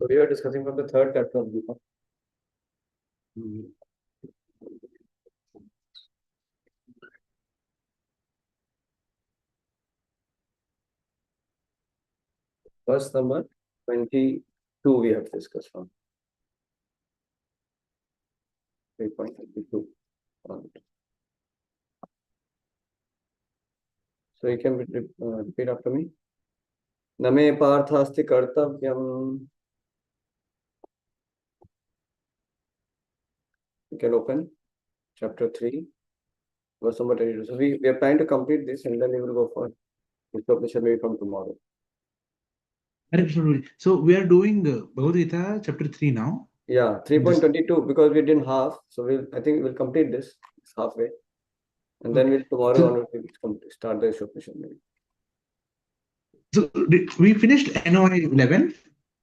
So we are discussing from the third chapter of Gita. Verse number 22 we have discussed from 3.22. So you can repeat after me. Name parthasti kartavyam. You can open chapter 3, verse number 22. So we are trying to complete this and then we will go for Upanishad maybe from tomorrow. So we are doing Bhagavad Gita chapter 3 now. Yeah, 3.22 because we didn't half. So I think we'll complete this. It's halfway. And then we'll tomorrow onward we'll start the Upanishad maybe. So we finished NOI 11th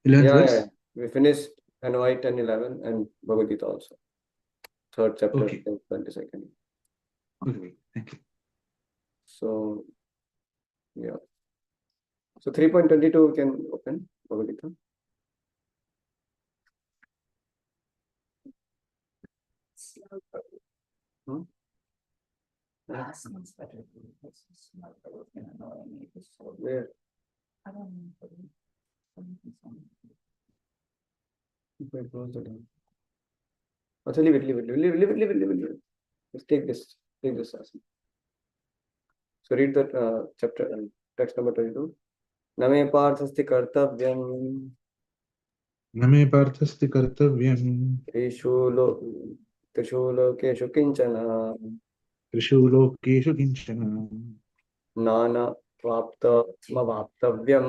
verse? Yeah. We finished NOI 10, 11 and Bhagavad Gita also. Third chapter, Okay. 22nd. Okay, thank you. So, yeah. So 3.22 we can open Bhagavad Gita. Hmm? Where? If I close the door. Also, leave it. Let's take this as. So read that chapter, text number 22. Name parthasti kartavyam. Name parthasti kartavyam. Trishu lokeshu kinchana. Trishu lokeshu kinchana. Nana vaptavyam.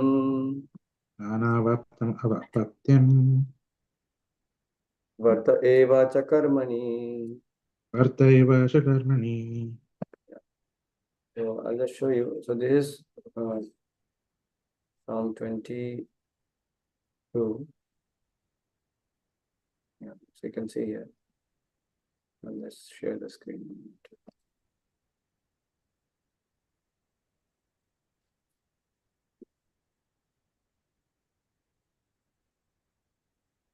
Nana vaptam avaptyam. Varta eva cha karmani. Varta eva cha karmani. So I'll just show you. So this is from 22. Yeah, so you can see here. And let's share the screen.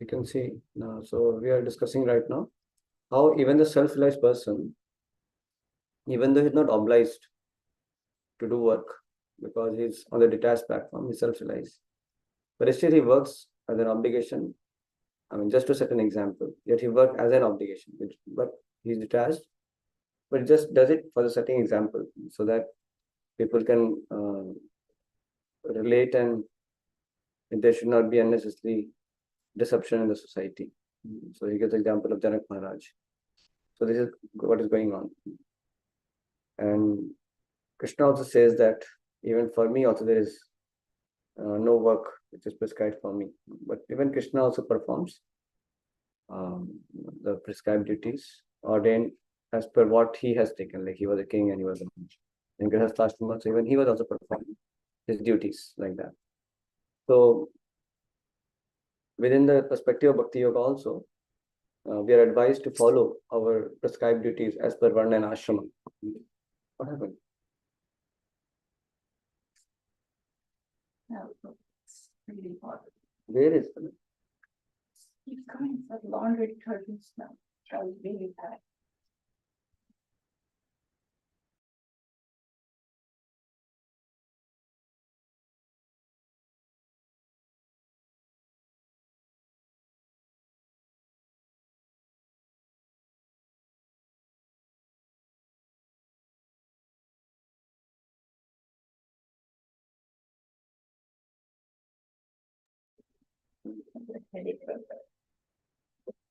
You can see now. So we are discussing right now how even the self-realized person, even though he's not obliged to do work because he's on the detached platform, he's self-realized. But still he works as an obligation. I mean, just to set an example, yet he works as an obligation, but he's detached, but he just does it for the setting example so that people can relate and there should not be unnecessary disruption in the society. So he gives the example of Janak Maharaj. So this is what is going on. And Krishna also says that even for me also there is no work which is prescribed for me. But even Krishna also performs the prescribed duties ordained as per what he has taken. Like he was a king and he was in Grihasthashrama, so even he was also performing his duties like that. So within the perspective of Bhakti Yoga also, we are advised to follow our prescribed duties as per Varna and Ashrama. What happened? No, it's really hot. Where is it? Keeps coming for laundry detergent smell. Smells really bad.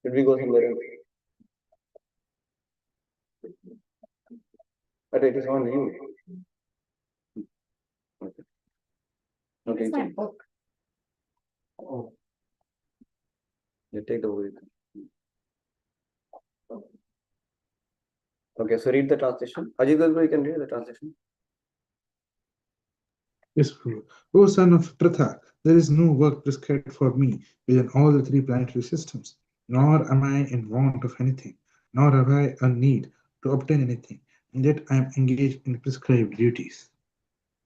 Should we go somewhere else? But it is on you. Okay. Okay. It's my book. Oh. You take the word. Okay, so read the translation. Ajit Guru, you can read the translation. Yes, Guru. O son of Pratha, there is no work prescribed for me within all the three planetary systems, nor am I in want of anything, nor have I a need to obtain anything, and yet I am engaged in prescribed duties.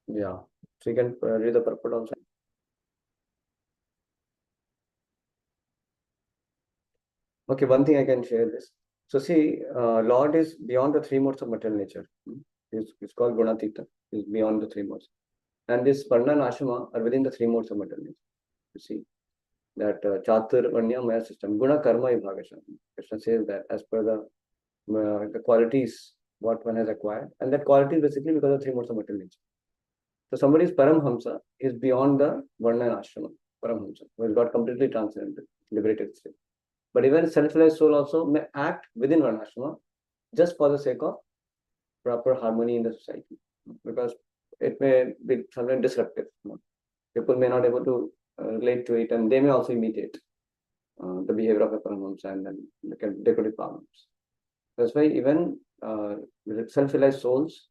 Yeah, so you can read the purport also. Okay, one thing I can share this. So see, Lord is beyond the three modes of material nature. It's called Gunatita. He's beyond the three modes. And this Varna and Ashrama are within the three modes of material nature. You see that Chatur Vanya Maya system, Guna Karma Vibhagasha. Krishna says that as per the qualities what one has acquired, and that quality is basically because of three modes of material nature. So somebody is Paramhamsa is beyond the Varna and Ashrama, Paramhamsa, who has got completely transcendented, liberated state. But even self-realized soul also may act within Varnashrama just for the sake of proper harmony in the society, because it may be something disruptive. People may not able to relate to it, and they may also imitate the behavior of a Paramahamsa, and then they could be problems. That's why even self-realized souls,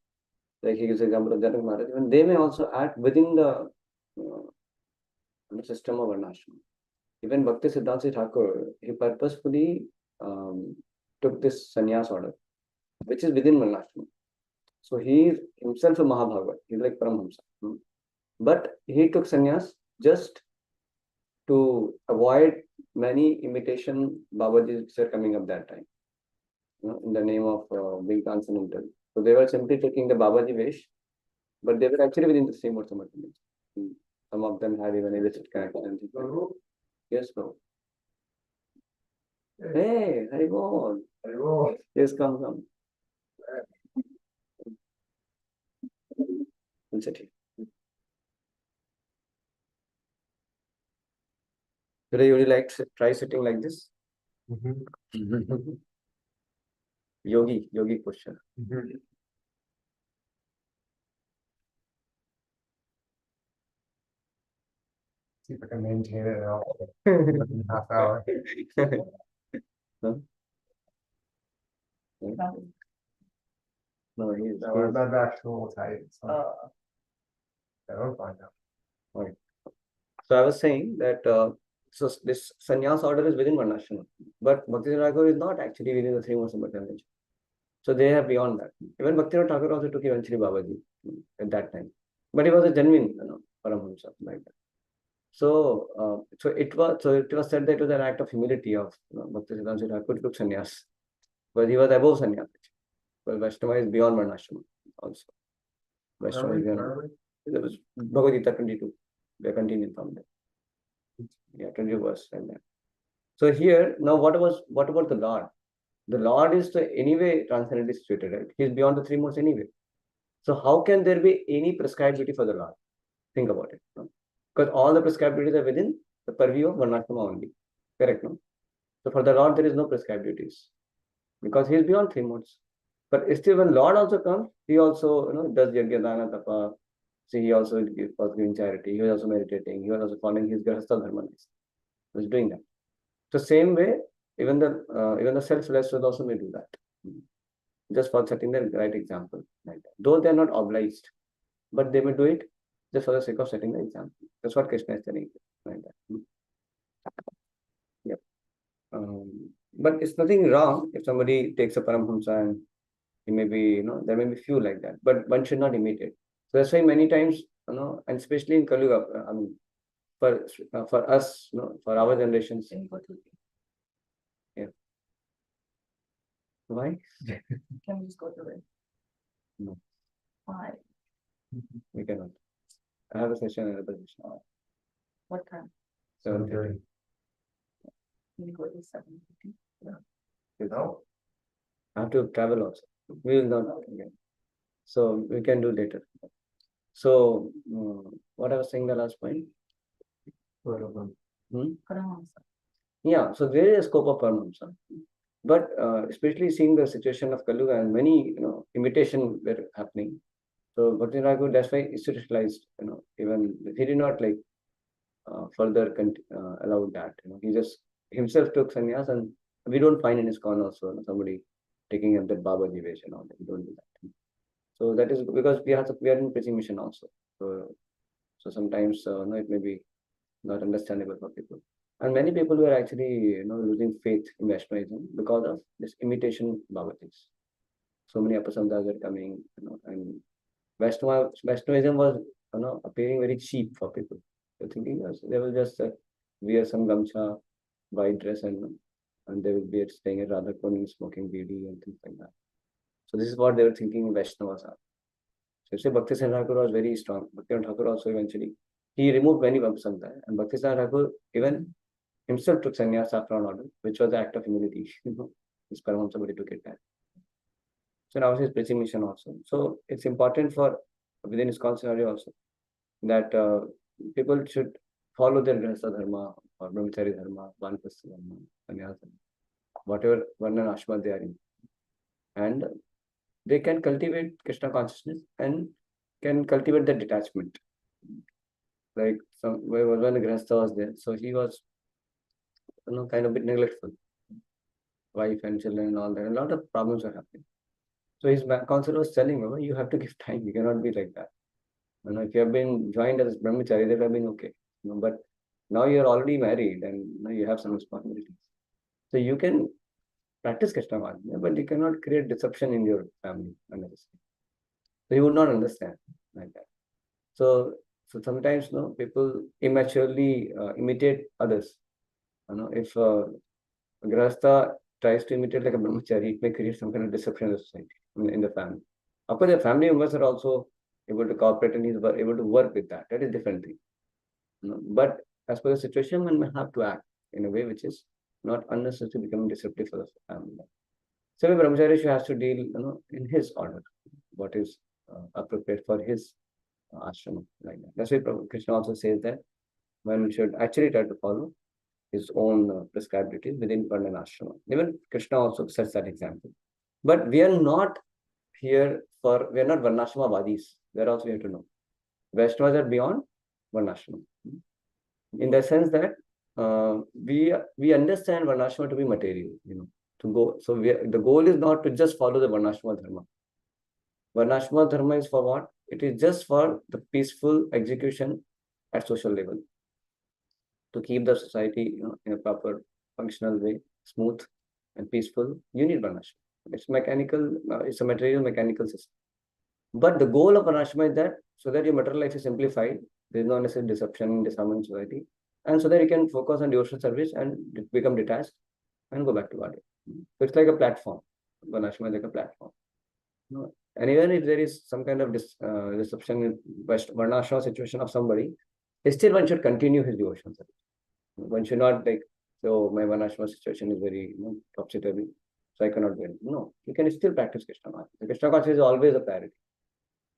like he gives the example of Janak Maharaj, even they may also act within the system of Varnashrama. Even Bhakti Siddhanta Thakur, he purposefully took this sannyas order, which is within Varnashrama. So he is himself a Mahabhagavat. He's like Paramahamsa. But he took sannyas just to avoid many imitation Babajis are coming up that time, in the name of being transcendental. So they were simply taking the Babaji vesh, but they were actually within the same modes of material. Some of them have even illicit connections. Yes, bro. Hey, Haribol. Yes, come. Sit here. Today, would you like to try sitting like this? Yogi posture. See if I can maintain it at all. Half hour. Huh? No, he's. No, my back's a little tight. So I don't find out. So I was saying that so this sannyas order is within Varnashrama, but Bhakti Thakur is not actually within the three modes of material nature. So they are beyond that. Even Bhakti Thakur also took eventually Babaji at that time, but he was a genuine, Paramahamsa like that. So it was said that it was an act of humility of Bhakti Siddhanta Thakur took sannyas, but he was above sannyas. Well, Vaishnava is beyond Varnashrama also. Vaishnava is beyond. It was Bhagavad Gita 22. We are continuing from there. Yeah, 20 verse like that. So here, now what about the Lord? The Lord is anyway transcendently situated, right? He is beyond the three modes anyway. So how can there be any prescribed duty for the Lord? Think about it. No? Because all the prescribed duties are within the purview of Varnashrama only. Correct, no? So for the Lord, there is no prescribed duties. Because he is beyond three modes. But still, when Lord also comes, he also does yajna, dana, tapa. See, he also was giving charity. He was also meditating. He was also following his grahastha dharma. He was doing that. So same way, even the self-realized also may do that. Just for setting the right example. Like that. Though they are not obliged, but they may do it just for the sake of setting the example. That's what Krishna is telling. Like that. Yep. But it's nothing wrong if somebody takes a Paramhamsa and he may be, there may be few like that, but one should not imitate. So that's why many times, and especially in Kali Yuga, I mean, for us, for our generations. Yeah. Why? Can we just go through it? No. Why? We cannot. I have a session at another session. What time? 7:30. Can we go to 7:50? No. I have to travel also. We will not again. So we can do later. So what I was saying the last point. Paramahamsa. Yeah, so there is a scope of Paramahamsa. But especially seeing the situation of Kali Yuga and many imitation were happening. So Bhakti Thakur, that's why institutionalized, even he did not further allow that. He just himself took sannyas, and we don't find in his ISKCON also somebody taking up that Babaji vesh and all that. We don't do that. So that is because we are in preaching mission also. So sometimes it may be not understandable for people. And many people were actually losing faith in Vaishnavism because of this imitation Babajis. So many apasantas are coming, and Vaishnavism was appearing very cheap for people. They're thinking they will just wear some gamcha, white dress, and and they will be staying at Radha Kuni, smoking BD and things like that. So this is what they were thinking Vaishnavas are. So say Bhakti Thakur was very strong. Bhakti Thakur also eventually, he removed many Vamsanta, and Bhakti Thakur even himself took sannyas after an order, which was the act of humility. His Paramahamsa somebody took it back. So now he's preaching mission also. So it's important for within his scenario also that people should follow their Grihastha Dharma or Brahmachari Dharma, Vanapastha Dharma, Sannyasa Dharma, whatever Varna and Ashma they are in. And they can cultivate Krishna consciousness and can cultivate the detachment. Like when the Grihastha was there, so he was kind of a bit neglectful. Wife and children and all that. A lot of problems are happening. So his counselor was telling him, you have to give time. You cannot be like that. If you have been joined as brahmachari, that have been okay. But now you are already married and you have some responsibilities. So you can practice Krishna consciousness, but you cannot create disruption in your family unnecessarily. So he would not understand like that. So sometimes people immaturely imitate others. If Grahastha tries to imitate like a brahmachari, it may create some kind of disruption in the society, in the family. Of course, the family members are also able to cooperate and he's able to work with that. That is different thing. But as per the situation, one may have to act in a way which is not unnecessarily becoming disruptive for the family. So, brahmachari has to deal, in his order, what is appropriate for his ashrama, like that. That's why Krishna also says that one should actually try to follow his own prescribed duties within Varna and Ashrama. Even Krishna also sets that example. But we are not here we are not Varnashrama Vadis. That also we have to know. Vaishnavas are beyond Varnashrama. In the sense that we understand Varnashrama to be material, to go. So the goal is not to just follow the Varnashrama Dharma. Varnashrama Dharma is for what? It is just for the peaceful execution at social level. To keep the society in a proper functional way, smooth and peaceful, you need Varnashrama. It's mechanical, it's a material mechanical system. But the goal of Varnashrama is that so that your material life is simplified, there is no necessary disruption, disharmony in society, and so that you can focus on devotional service and become detached and go back to body. So it's like a platform. Varnashrama is like a platform. And even if there is some kind of disruption in Varnashrama situation of somebody, still one should continue his devotional service. One should not so my Varnashrama situation is very topsy-turvy, so I cannot do it. No, you can still practice Krishna consciousness. Krishna consciousness is always a priority.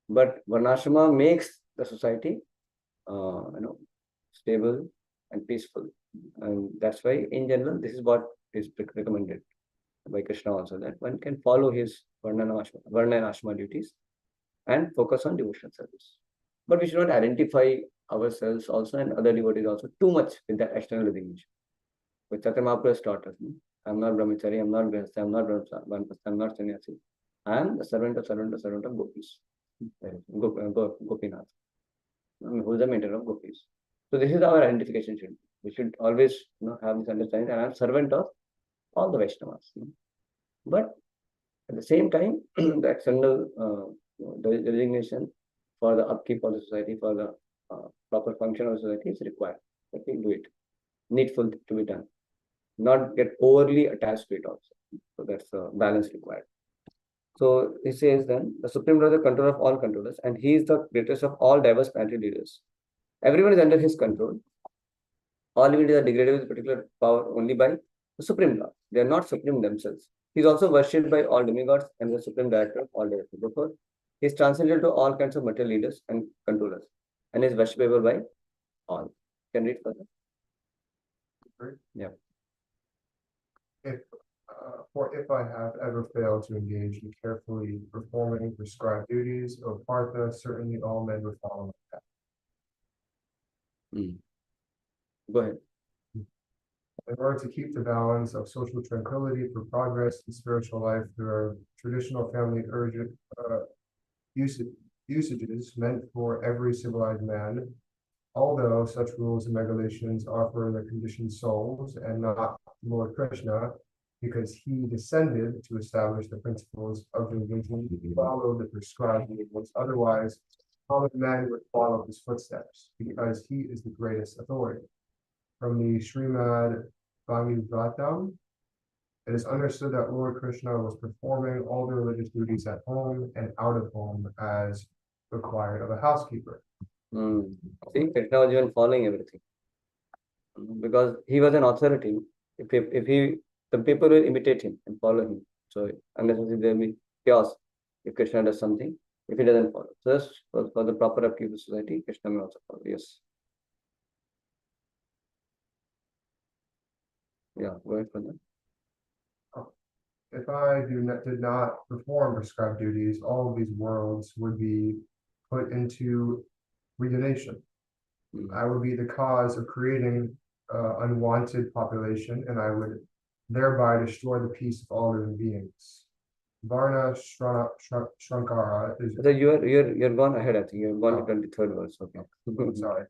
But Varnashrama makes the society, stable and peaceful. And that's why, in general, this is what is recommended by Krishna also, that one can follow his Varna and Ashma duties and focus on devotional service. But we should not identify ourselves also and other devotees also too much with that external designation. Which Chaitanya Mahaprabhu has taught us. I'm not brahmachari, I'm not grihastha, I'm not vanapastha, I'm not sannyasi. I am the servant of gopis. Gopinath. Who is the mentor of gopis. So this is our identification should be. We should always have this understanding that I am servant of all the Vaishnavas. But at the same time, the external designation for the upkeep of the society, for the proper function of the society is required. Let me do it. Needful to be done. Not get overly attached to it also. So that's a balance required. So he says then, the Supreme Lord is the controller of all controllers, and he is the greatest of all diverse planetary leaders. Everyone is under his control. All divinities are degraded with particular power only by the Supreme Lord. They are not supreme themselves. He is also worshipped by all demigods and the Supreme Director of all directors. Therefore, he is transcendental to all kinds of material leaders and controllers, and is worshipable by all. Can read further? Yeah. If I have ever failed to engage in carefully performing prescribed duties, O Partha, certainly all men would follow my path. Go ahead. In order to keep the balance of social tranquility for progress in spiritual life, there are traditional family usages meant for every civilized man. Although such rules and regulations are for the conditioned souls and not Lord Krishna, because he descended to establish the principles of religion, he followed the prescribed rules. Otherwise, common men would follow his footsteps, because he is the greatest authority. From the Srimad Bhagavatam, It is understood that Lord Krishna was performing all the religious duties at home and out of home as required of a housekeeper. See, Krishna was even following everything because he was an authority. The people will imitate him and follow him. So unnecessarily there will be chaos if Krishna does something, if he doesn't follow. So just for the proper upkeep of society, Krishna will also follow. Yes. Yeah, go ahead for that. If I did not perform prescribed duties, all of these worlds would be put into reunionation. I would be the cause of creating unwanted population, and I would thereby destroy the peace of all living beings. Varna Shrankara is. So you're gone ahead. I think you're gone to 23rd verse. Okay. Sorry.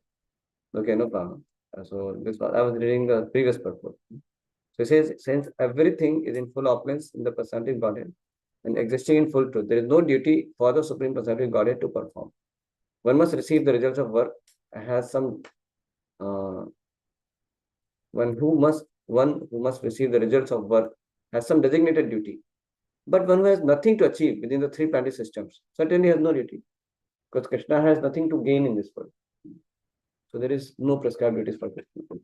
Okay, no problem. So this was, I was reading the previous purport. So it says, since everything is in full opulence in the personality Godhead and existing in full truth, there is no duty for the Supreme Personality Godhead to perform. One must receive the results of work. Has some one who must receive the results of work has some designated duty. But one who has nothing to achieve within the three planetary systems certainly has no duty, because Krishna has nothing to gain in this world. So there is no prescribed duties for Krishna.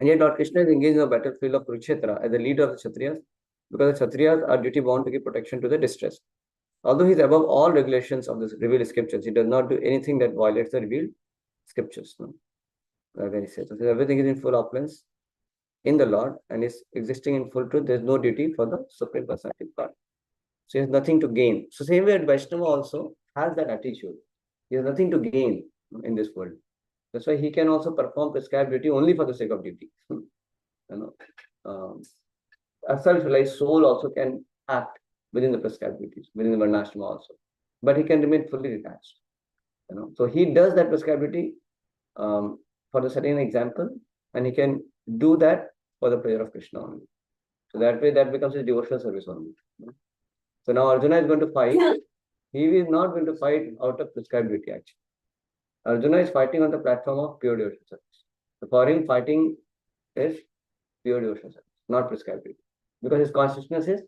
And yet Lord Krishna is engaged in the battlefield of Kurukshetra as the leader of the Kshatriyas, because the Kshatriyas are duty bound to give protection to the distressed. Although he is above all regulations of the revealed scriptures, he does not do anything that violates the revealed scriptures. No? When he says, so everything is in full opulence in the Lord and is existing in full truth, there is no duty for the Supreme Personality of God. So he has nothing to gain. So same way Vaishnava also has that attitude. He has nothing to gain in this world. That's why he can also perform prescribed duty only for the sake of duty. A self-realized soul also can act within the prescribed duties, within the Varnashrama also. But he can remain fully detached. So he does that prescribed duty for the certain example, and he can do that for the pleasure of Krishna only. So that way that becomes his devotional service only. So now Arjuna is going to fight. He is not going to fight out of prescribed duty actually. Arjuna is fighting on the platform of pure devotional service. So for him, fighting is pure devotional service, not prescribed duty. Because his consciousness is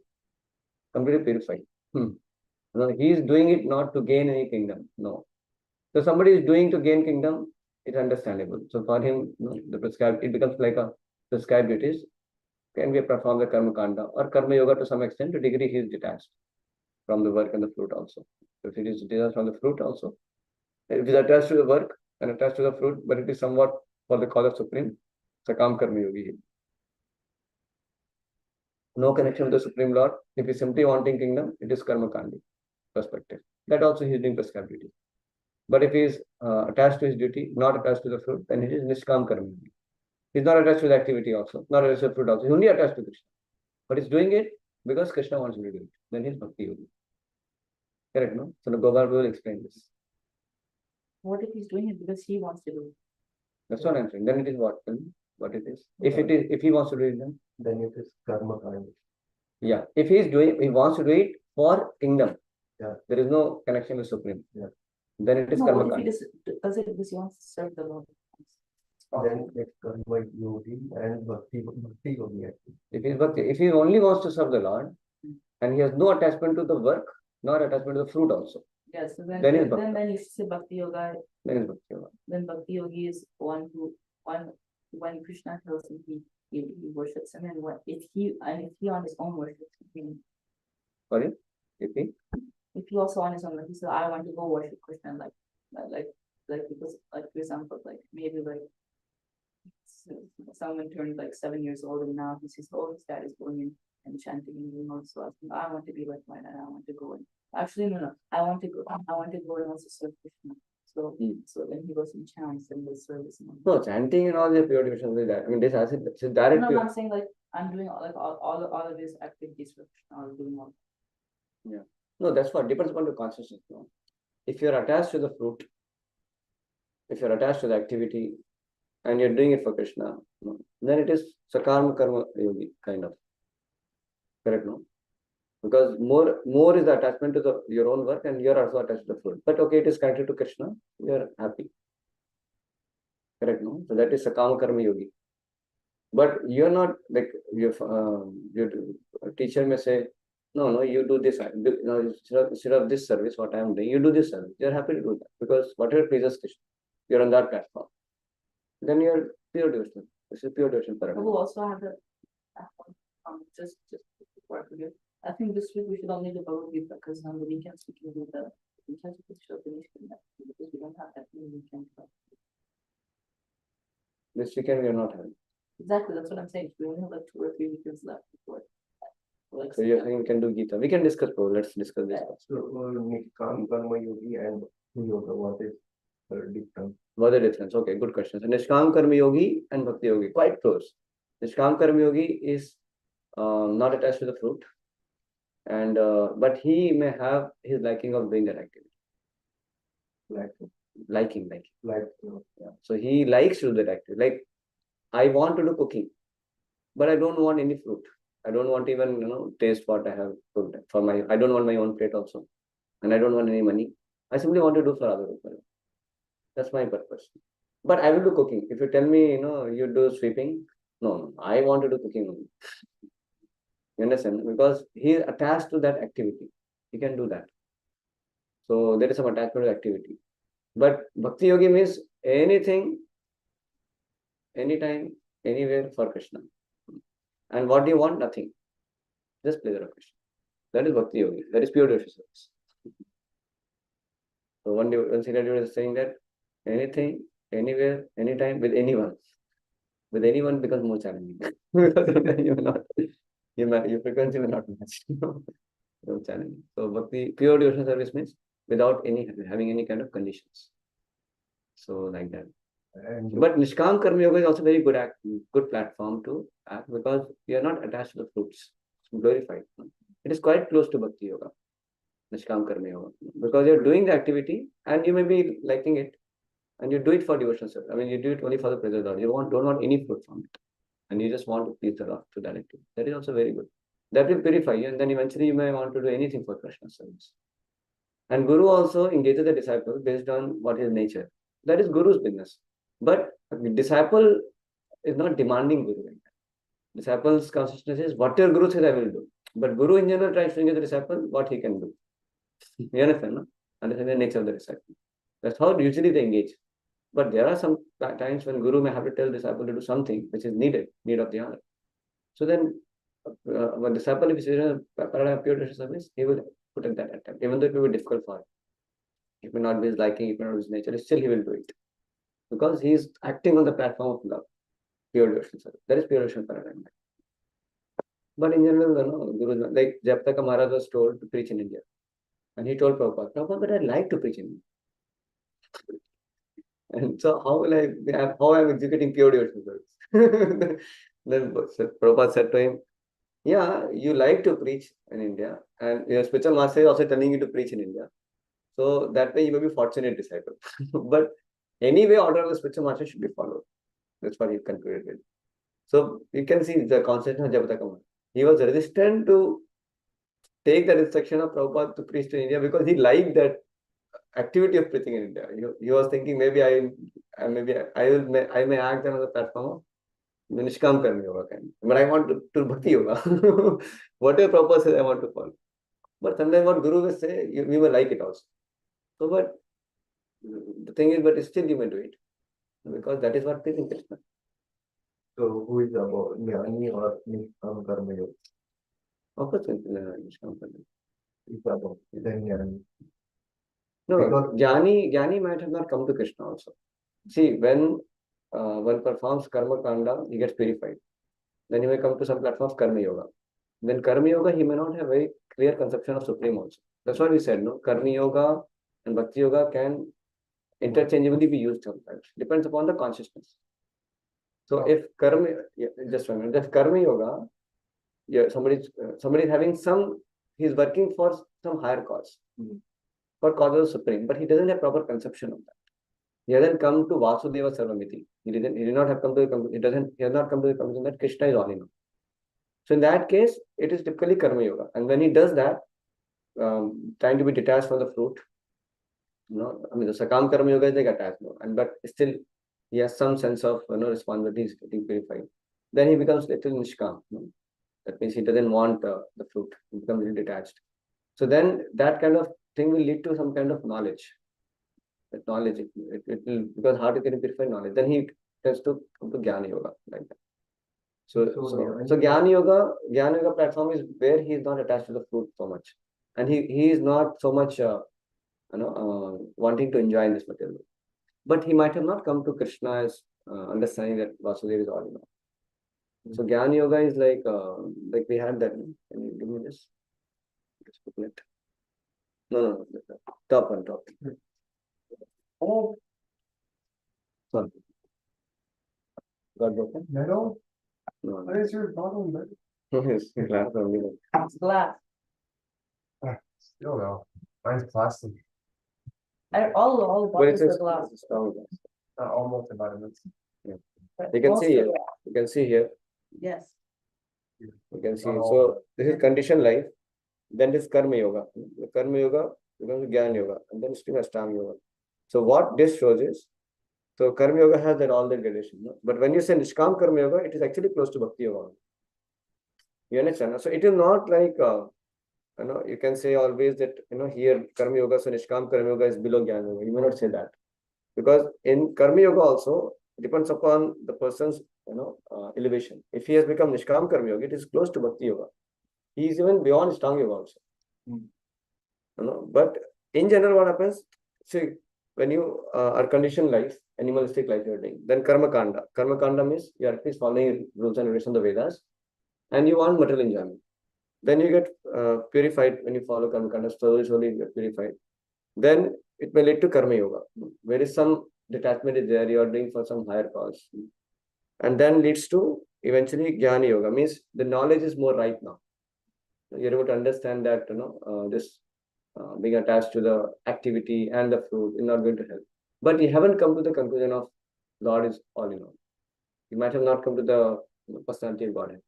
completely purified. He is doing it not to gain any kingdom. No. So somebody is doing to gain kingdom, it's understandable. So for him, the prescribed, it becomes like a prescribed duties. Can we perform the karma kanda or karma yoga to some extent? To degree he is detached from the work and the fruit also. If it is detached from the fruit also, it is attached to the work and attached to the fruit, but it is somewhat for the cause of Supreme. Sakam karma yogi. No connection with the Supreme Lord. If he is simply wanting kingdom, it is karma kandi perspective. That also he is doing prescribed duty. But if he is attached to his duty, not attached to the fruit, then it is nishkam karma yogi. He is not attached to the activity also, not attached to the fruit also. He is only attached to Krishna. But he is doing it because Krishna wants him to do it. Then he is bhakti yogi. Correct, no? So the Gopal will explain this. What if he's doing it because he wants to do it? That's what I'm saying. Then it is what? What it is. If he wants to do it, then it is karma kind. Yeah. If he wants to do it for kingdom. Yeah. There is no connection with Supreme. Yeah. Then it is No, karma what if kind. he does it because he wants to serve the Lord? Then it's karma yogi and bhakti yogi actually. If he only wants to serve the Lord and he has no attachment to the work, nor attachment to the fruit also. Yeah, so Then is bhakti. then you say bhakti yoga. Then is bhakti yoga. Then bhakti yogi is when Krishna tells him he worships him, and if he on his own worships him. Sorry? If he also on his own, like he said, I want to go worship Krishna, like because like for example, like maybe like someone turned like 7 years old and now he sees, oh, his dad is going in and chanting and doing all this stuff. I want to be like my dad. I want to go in. Actually, no. I want to go and also serve Krishna. So then he goes and chants and does service. No, chanting and all the pure devotion like that. I mean, this has it direct. No, I'm saying like I'm doing all of these activities for Krishna. I'm doing all. Yeah. No, that's what depends upon the consciousness. No? If you're attached to the fruit, if you're attached to the activity, and you're doing it for Krishna, no, then it is sakarma karma yogi kind of. Correct, no? Because more is the attachment to your own work, and you're also attached to the fruit. But okay, it is connected to Krishna, you're happy. Correct, no? So that is sakama karma yogi. But you're not like your teacher may say, no, you do this. Instead of this service, what I'm doing, you do this service. You're happy to do that because whatever pleases Krishna, you're on that platform. Then you're pure devotion. This is pure devotion Prabhu paradigm. also have the, just before I forget, I think this week we should only do Bhagavad Gita because on the weekends we can do the, we can do the show finish because we don't have that many weekends. This weekend we're not having. Exactly, that's what I'm saying. We only have like 2 or 3 weekends left before. Like, So you're saying we can do Gita. We can discuss, bro. Let's discuss this. So, Nishkam Karma Yogi and Yoga, what is the difference? What are the difference? Okay, good question. So Nishkam Karma Yogi and Bhakti Yogi, quite close. Nishkam Karma Yogi is not attached to the fruit, and but he may have his liking of doing that activity. Liking. Yeah. So he likes to do that activity. Like I want to do cooking, but I don't want any fruit. I don't want even taste what I have cooked for my. I don't want my own plate also, and I don't want any money. I simply want to do for other people. That's my purpose. But I will do cooking. If you tell me, you do sweeping, no, I want to do cooking only. You understand? Because he is attached to that activity. He can do that. So there is some attachment to activity. But Bhakti Yogi means anything, anytime, anywhere for Krishna. And what do you want? Nothing. Just pleasure of Krishna. That is Bhakti Yogi. That is pure devotion service. So one senior devotee is saying that anything, anywhere, anytime, with anyone. With anyone becomes more challenging. Because you will not, your frequency will not match. So challenging. So Bhakti, pure devotion service means without having any kind of conditions. So like that. And But Nishkam Karma Yoga is also very good platform to act because you are not attached to the fruits. It's glorified. It is quite close to Bhakti Yoga, Nishkam Karma Yoga, because you're doing the activity and you may be liking it, and you do it for devotional service. I mean, you do it only for the pleasure of the Lord. You don't want any fruit from it, and you just want to please the Lord to that activity. That is also very good. That will purify you, and then eventually you may want to do anything for Krishna service. And Guru also engages the disciple based on what is nature. That is Guru's business. But the disciple is not demanding Guru. Disciple's consistency is whatever Guru says I will do. But Guru in general tries to engage the disciple what he can do. You understand, no? Understand the nature of the disciple. That's how usually they engage. But there are some times when Guru may have to tell disciple to do something which is need of the hour. So then, when disciple, if he is a paradigm of pure devotion service, he will put in that attempt, even though it will be difficult for him. It may not be his liking, it may not be his nature, still he will do it. Because he is acting on the platform of love, pure devotion service. That is pure devotion paradigm. But in general, Guru, like Japtaka Maharaj was told to preach in India. And he told Prabhupada, but I'd like to preach in India. And so how am I executing pure devotion service? Then Prabhupada said to him, yeah, you like to preach in India, and your spiritual master is also telling you to preach in India. So that way you may be fortunate disciple. But anyway, order of the spiritual master should be followed. That's what he concluded with. So you can see the concept of Japataka. He was resistant to take that instruction of Prabhupada to preach to India because he liked that activity of preaching in India. He was thinking maybe I may act on the platform of the Nishkam Karma Yoga kind. But I want to do Bhakti Yoga. Whatever Prabhupada says, I want to follow. But sometimes what Guru will say, we may like it also. So, but the thing is, but still you may do it. Because that is what pleasing Krishna. so who is about Jnani or Nishkam Karma Yogi? Of course, Nishkam Karma. It's about the Jnani. No, Because- Jnani might have not come to Krishna also. See, when one performs Karma Kanda, he gets purified. Then he may come to some platform of Karma Yoga. Then Karma Yoga, he may not have a very clear conception of Supreme also. That's what we said, no? Karma Yoga and Bhakti Yoga can interchangeably be used sometimes. Depends upon the consciousness. So if Karma, just one minute, if Karma Yoga, somebody is having he's working for some higher cause, for cause of the Supreme, but he doesn't have proper conception of that. He hasn't come to Vasudeva Sarvamiti. He did not have come to he has not come to the conclusion that Krishna is all in all. So in that case, it is typically Karma Yoga. And when he does that, trying to be detached from the fruit, the Sakam Karma Yoga is like attached, but still he has some sense of responsibility is getting purified. then he becomes little nishkam. That means he doesn't want the fruit. He becomes little detached. So then that kind of thing will lead to some kind of knowledge. That knowledge, it will, because how to get purified knowledge. Then he tends to come to Jnana Yoga like that. So Jnana Yoga platform is where he is not attached to the fruit so much, and he is not so much wanting to enjoy in this material world. But he might have not come to Krishna as understanding that Vasudeva is all in all. So Jnana Yoga is like we had that. Can you give me this? Booklet. No. Top one, top. Oh, Sorry. Got broken? metal? No. What is your bottle metal? It's glass only. It's glass. Still no. Mine's plastic. All But bottles are glass. it's strong glass. All multivitamins. but You can most see of here. it- You can see here. Yes. You can see. Not all. So this is conditioned life. Then this Karma Yoga. The Karma Yoga becomes Jnana Yoga, and then still Ashtanga Yoga. So what this shows is, so Karma Yoga has that all the gradation. No? But when you say Nishkam Karma Yoga, it is actually close to Bhakti Yoga. You understand? So it is not like you can say always that here Karma Yoga, so Nishkam Karma Yoga is below Jnana Yoga. You may not say that, because in Karma Yoga also depends upon the person's elevation. If he has become Nishkam Karma Yoga, it is close to Bhakti Yoga. He is even beyond Ashtanga Yoga also. But in general, what happens? See, when you are conditioned life, animalistic life you are doing, then Karma Kanda. Karma Kanda means you are at least following rules and regulations of the Vedas, and you want material enjoyment. Then you get purified when you follow Karma Kanda. Slowly you get purified. Then it may lead to Karma Yoga. Where is some detachment is there, you are doing for some higher cause. And then leads to eventually Jnana Yoga, means the knowledge is more right now. You're able to understand that this being attached to the activity and the fruit is not going to help. But you haven't come to the conclusion of Lord is all in all. You might have not come to the personality of Godhead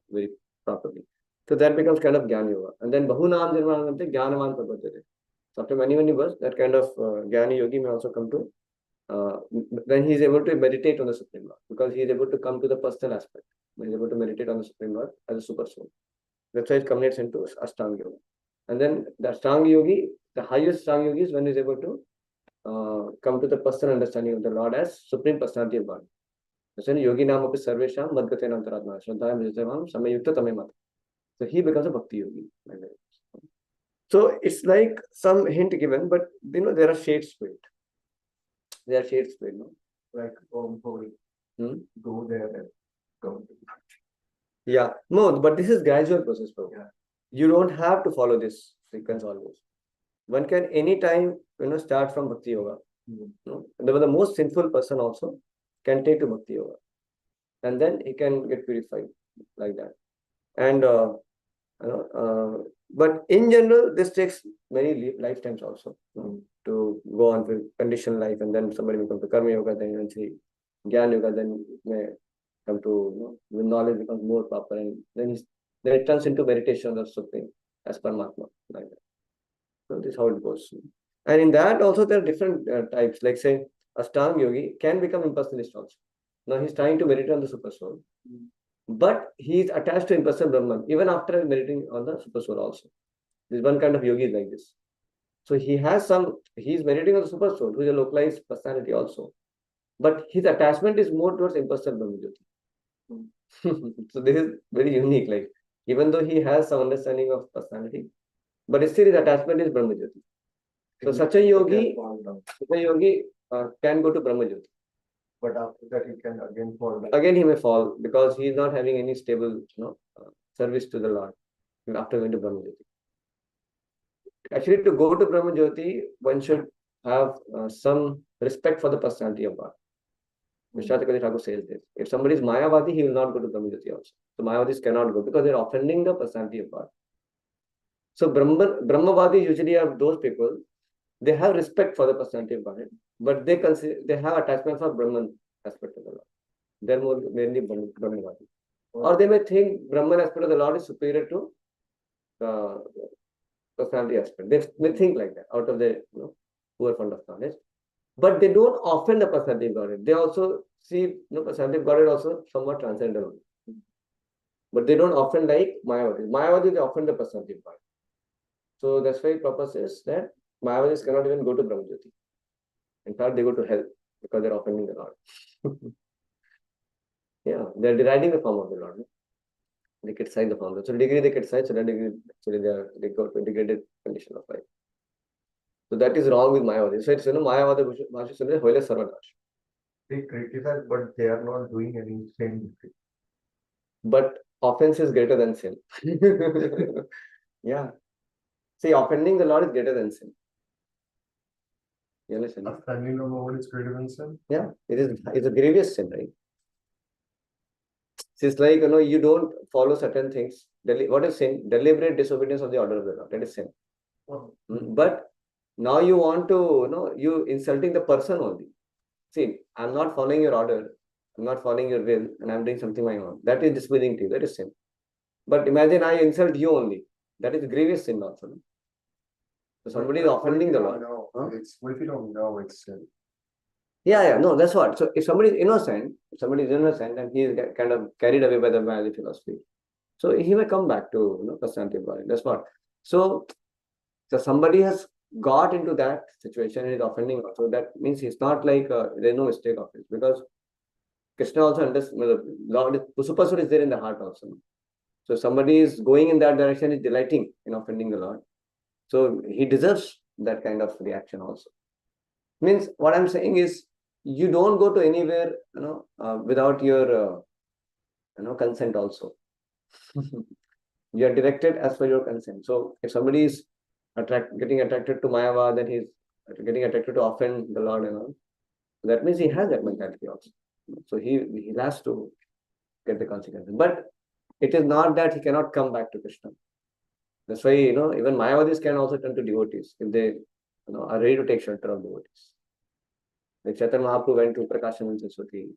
very properly. So that becomes kind of Jnana Yoga. And then Bahunam Janmanante Jnanavan Prabhajate. So after many years, that kind of Jnana Yogi may also come to then he is able to meditate on the Supreme Lord, because he is able to come to the personal aspect. He is able to meditate on the Supreme Lord as a super soul. That's why it culminates into Ashtanga Yoga. And then the Ashtanga Yogi, the highest Ashtanga Yogi is when he is able to come to the personal understanding of the Lord as Supreme Personality of God. So Yogi Namapi Sarvesham Madgatena Antaratma Shraddhayam Vijayavam Samayukta Tamemata. So he becomes a Bhakti Yogi. So it's like some hint given, but there are shades to it. There are shades to it, no? Like holy. Go there and come. Yeah, no, but this is gradual process, bro. Yeah. You don't have to follow this sequence always. One can anytime start from Bhakti Yoga. The most sinful person also can take to Bhakti Yoga, and then he can get purified like that. And but in general, this takes many lifetimes also to go on to conditioned life, and then somebody will come to Karma Yoga, then eventually Jnana Yoga, then it may come to the knowledge becomes more proper, and then it turns into meditation of the Supreme as Paramatma, like that. So this is how it goes. And in that also there are different types, like say Ashtanga Yogi can become impersonalist also. Now he's trying to meditate on the Super Soul, but he is attached to impersonal Brahman even after meditating on the Super Soul also. There's one kind of yogi like this. So he is meditating on the Super Soul, who is a localized personality also. But his attachment is more towards impersonal Brahma. So this is very unique. Like, even though he has some understanding of personality, but still his attachment is Brahma Jyoti. So such a yogi can go to Brahma Jyoti. But after that, he can again fall back. Again, he may fall because he is not having any stable service to the Lord after going to Brahma Jyoti. Actually, to go to Brahma Jyoti, one should have some respect for the personality of God. Vishwanath Thakur says this. If somebody is Mayavadi, he will not go to Brahma Jyoti also. So Mayavadis cannot go because they are offending the personality of God. So Brahmavadi usually are those people, they have respect for the personality of God, but they have attachment for Brahman aspect of the Lord. They are more mainly Brahmavadi. Or they may think Brahman aspect of the Lord is superior to personality aspect. They may think like that out of their poor fund of knowledge. but they don't offend the personality of Godhead. They also see personality of Godhead also somewhat transcendental. But they don't offend like Mayavadis. Mayavadis, they offend the personality of Godhead. So that's why Prabhupada says that Mayavadis cannot even go to Brahmajyoti. In fact, they go to hell because they're offending the Lord. Yeah, they're deriding the form of the Lord. They criticize the form. So degree they criticize, so that degree actually they go to a degraded condition of life. So that is wrong with Mayavadi. So it's Mayavada Bhashi Sundar Hoile Sarvanash. They criticize, but they are not doing any sin. But offense is greater than sin. Yeah. See, offending the Lord is greater than sin. You understand? Offending the Lord is greater than sin. Yeah, it's a grievous sin, right? It's like you don't follow certain things. What is sin? Deliberate disobedience of the order of the Lord. That is sin. But now you want to, you insulting the person only. See, I'm not following your order, I'm not following your will, and I'm doing something my own. That is displeasing to you, that is sin. But imagine I insult you only. That is grievous sin also. No? So somebody is offending the Lord. What if you don't know it's sin? Yeah, no, that's what. So if somebody is innocent, and he is kind of carried away by the value philosophy, so he may come back to personality of God. That's what. So somebody has got into that situation and is offending also. That means it's not like there's no mistake of it, because Krishna also understands. Lord, Pusupasur is there in the heart also. So somebody is going in that direction, is delighting in offending the Lord. So he deserves that kind of reaction also. Means what I'm saying is, you don't go to anywhere, without your, consent also. You are directed as per your consent. So if somebody is getting attracted to Mayavad, then he's getting attracted to offend the Lord and all. That means he has that mentality also. So he has to get the consequences. But it is not that he cannot come back to Krishna. That's why, even Mayavadis can also turn to devotees if they, are ready to take shelter of devotees. Like Chaitanya Mahaprabhu went to Prakashanand Saraswati,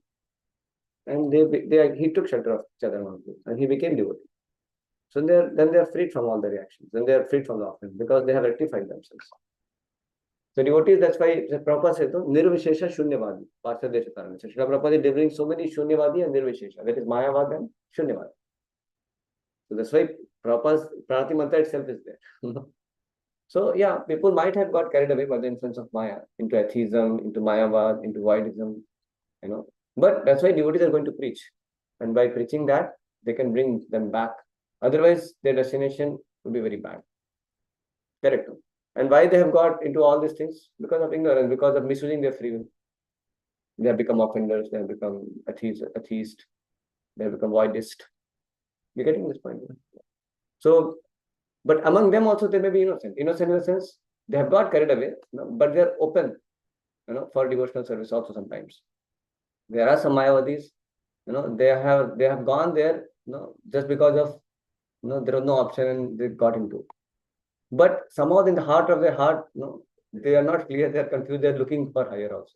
and he took shelter of Chaitanya Mahaprabhu, and he became devotee. So then they are freed from all the reactions, then they are freed from the offense, because they have rectified themselves. So devotees, that's why Prabhupada says, Nirvishesha Shunyavadi, Parshadesha Tarana. So Srila Prabhupada is delivering so many Shunyavadi and Nirvishesha, that is Mayavad and Shunyavad. So that's why Prabhupada's Pranati Mantra itself is there. So yeah, people might have got carried away by the influence of Maya, into atheism, into Mayavad, into Vaidism, But that's why devotees are going to preach. And by preaching that, they can bring them back. Otherwise, their destination would be very bad. Correct. And why they have got into all these things? Because of ignorance, because of misusing their free will. They have become offenders, they have become atheist, they have become voidist. You're getting this point? So, but among them also there may be innocent. Innocent in the sense, they have got carried away, but they are open, for devotional service also sometimes. There are some Mayavadis, they have gone there, just because of, there was no option and they got into. But somehow in the heart of their heart, they are not clear, they are confused, they are looking for higher also.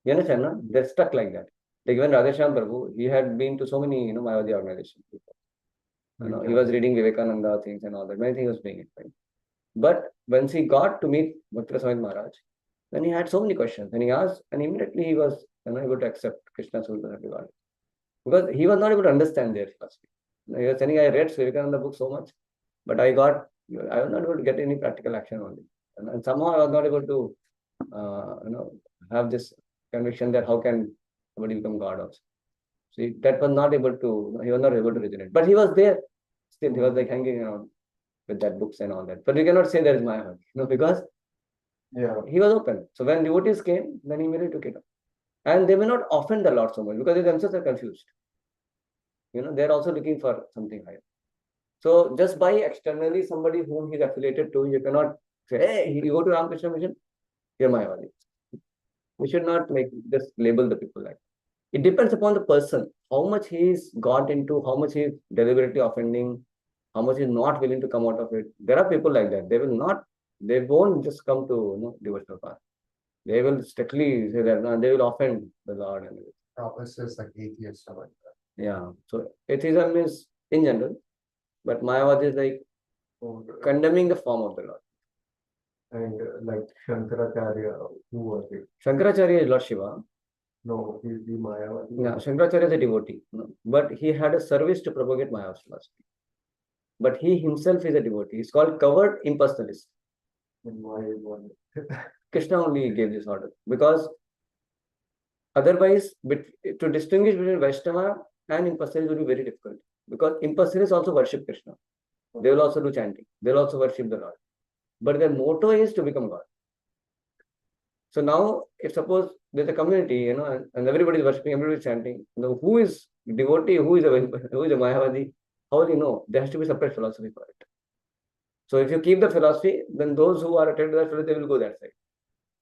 You understand, no? They're stuck like that. Like even Radheshyam Prabhu, he had been to so many, Mayavadi organizations before. He was reading Vivekananda things and all that. Many things he was doing it, right? But once he got to meet Bhakti Shatri Maharaj, then he had so many questions. And he asked, and immediately he was able to accept Krishna's personality. Because he was not able to understand their philosophy. He was saying, I read Vivekananda book so much, but I was not able to get any practical action on it. And somehow I was not able to, have this conviction that how can somebody become God also. So that was not able to, he was not able to resonate. But he was there. Still, he was like hanging around with that books and all that. But we cannot say there is Maya, because he was open. So when devotees came, then he immediately took it up. And they may not offend the Lord so much because they themselves are confused. They're also looking for something higher. So just by externally somebody whom he's affiliated to, you cannot say, hey, you go to Ramakrishna Mission, you're Mayavadi. We should not just label the people like that. It depends upon the person, how much he's got into, how much he's deliberately offending, how much he's not willing to come out of it. There are people like that. They won't just come to devotional path. They will strictly say that, they will offend the Lord and everything. Opposites like atheists or like that. Yeah. So atheism is in general, but Mayavad is like condemning the form of the Lord. And like Shankaracharya, who was it? Shankaracharya is Lord Shiva. No, he's the Mayavadi. Yeah, Shankaracharya is a devotee, but he had a service to propagate Maya philosophy. But he himself is a devotee. He's called covered impersonalist. And why one? Krishna only gave this order because otherwise, to distinguish between Vaishnava and impersonalists will be very difficult because impersonalists also worship Krishna. They will also do chanting. They will also worship the Lord. But their motto is to become God. So now, if suppose there's a community, and everybody is worshipping, everybody is chanting, who is devotee, who is a Mayavadi, how will you know? There has to be separate philosophy for it. So if you keep the philosophy, then those who are attached to that philosophy, they will go that side.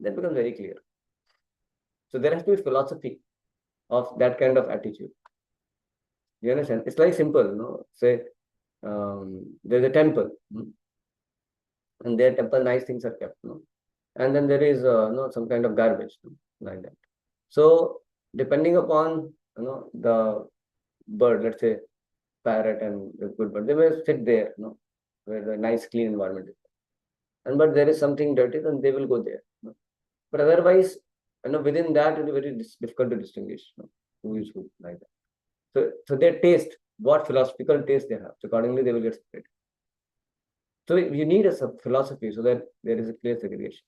That becomes very clear. So there has to be philosophy of that kind of attitude. You understand? It's like simple, say there's a temple, and their temple nice things are kept, and then there is some kind of garbage, like that. So depending upon the bird, let's say parrot and the good bird, they may sit there, where the nice clean environment is. And but there is something dirty, then they will go there. But otherwise, within that it will be very difficult to distinguish who is who, like that. So their taste, what philosophical taste they have, so accordingly they will get separated. So you need a philosophy so that there is a clear segregation.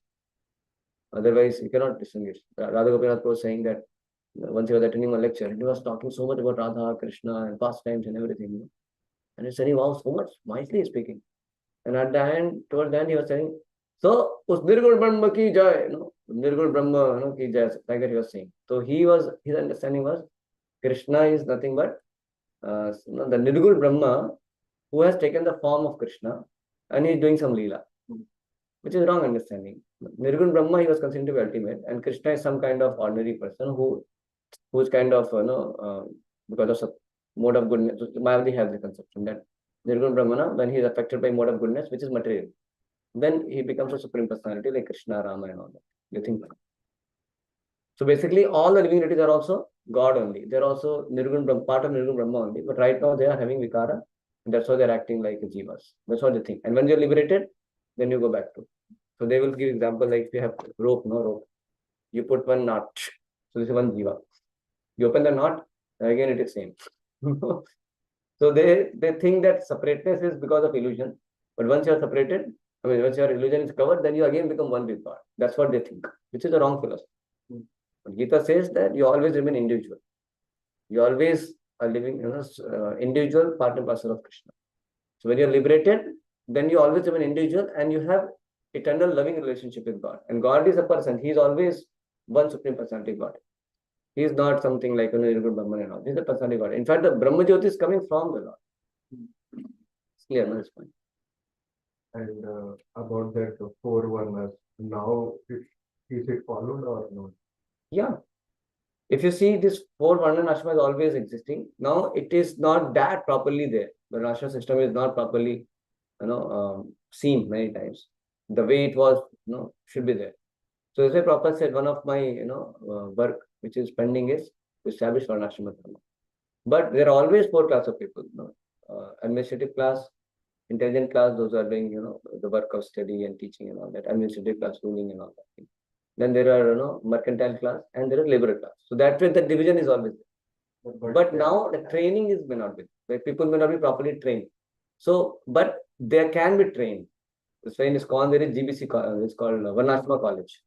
Otherwise, you cannot distinguish. Raghava Kripa was saying that once he was attending a lecture, and he was talking so much about Radha, Krishna, and pastimes and everything. And he said, wow, so much wisely speaking. And at the end, towards the end, he was saying, so, us Nirgun Brahma ki jai, Nirgun Brahma ki jai, like that he was saying. So his understanding was, Krishna is nothing but the Nirgun Brahma who has taken the form of Krishna and he is doing some Leela, which is wrong understanding. Nirgun Brahma, he was considered to be ultimate, and Krishna is some kind of ordinary person who is kind of, because of some mode of goodness. Mayavadi has the conception that Nirgun Brahmana, when he is affected by mode of goodness, which is material, then he becomes a supreme personality like Krishna, Rama, and all that. You think? So basically, all the living entities are also God only. They're also Nirgun Brahma, part of Nirgun Brahma only. But right now, they are having vikara, and that's why they're acting like jivas. That's what they think. And when you're liberated, then you go back to. So they will give example like if you have rope, no rope, you put one knot. So this is one jiva. You open the knot, again it is same. So they think that separateness is because of illusion. But once you are separated, once your illusion is covered, then you again become one with God. That's what they think, which is a wrong philosophy. But Gita says that you always remain individual. You always are living, individual part and parcel of Krishna. So when you're liberated, then you always remain individual and you have eternal loving relationship with God. And God is a person. He is always one supreme personality God. He is not something like Nirgun Brahman and all. He is a personality God. In fact, the Brahma Jyoti is coming from the Lord. It's clear, no? This point. And about that four varnas, now is it followed or not? Yeah. If you see this four Varna Ashrama is always existing. Now it is not that properly there. The Ashrama system is not properly, seen many times. The way it was, should be there. So as I proper said, one of my, work which is pending is to establish Varna Ashrama Dharma. But there are always four classes of people. Administrative class, intelligent class, those are doing, the work of study and teaching and all that. Administrative class, ruling and all that. Then there are, mercantile class and there is labor class. So that way the division is always there. But now the training may not be. Like people may not be properly trained. So, but they can be trained. So in ISKCON there is GBC, it's called Varnashrama College.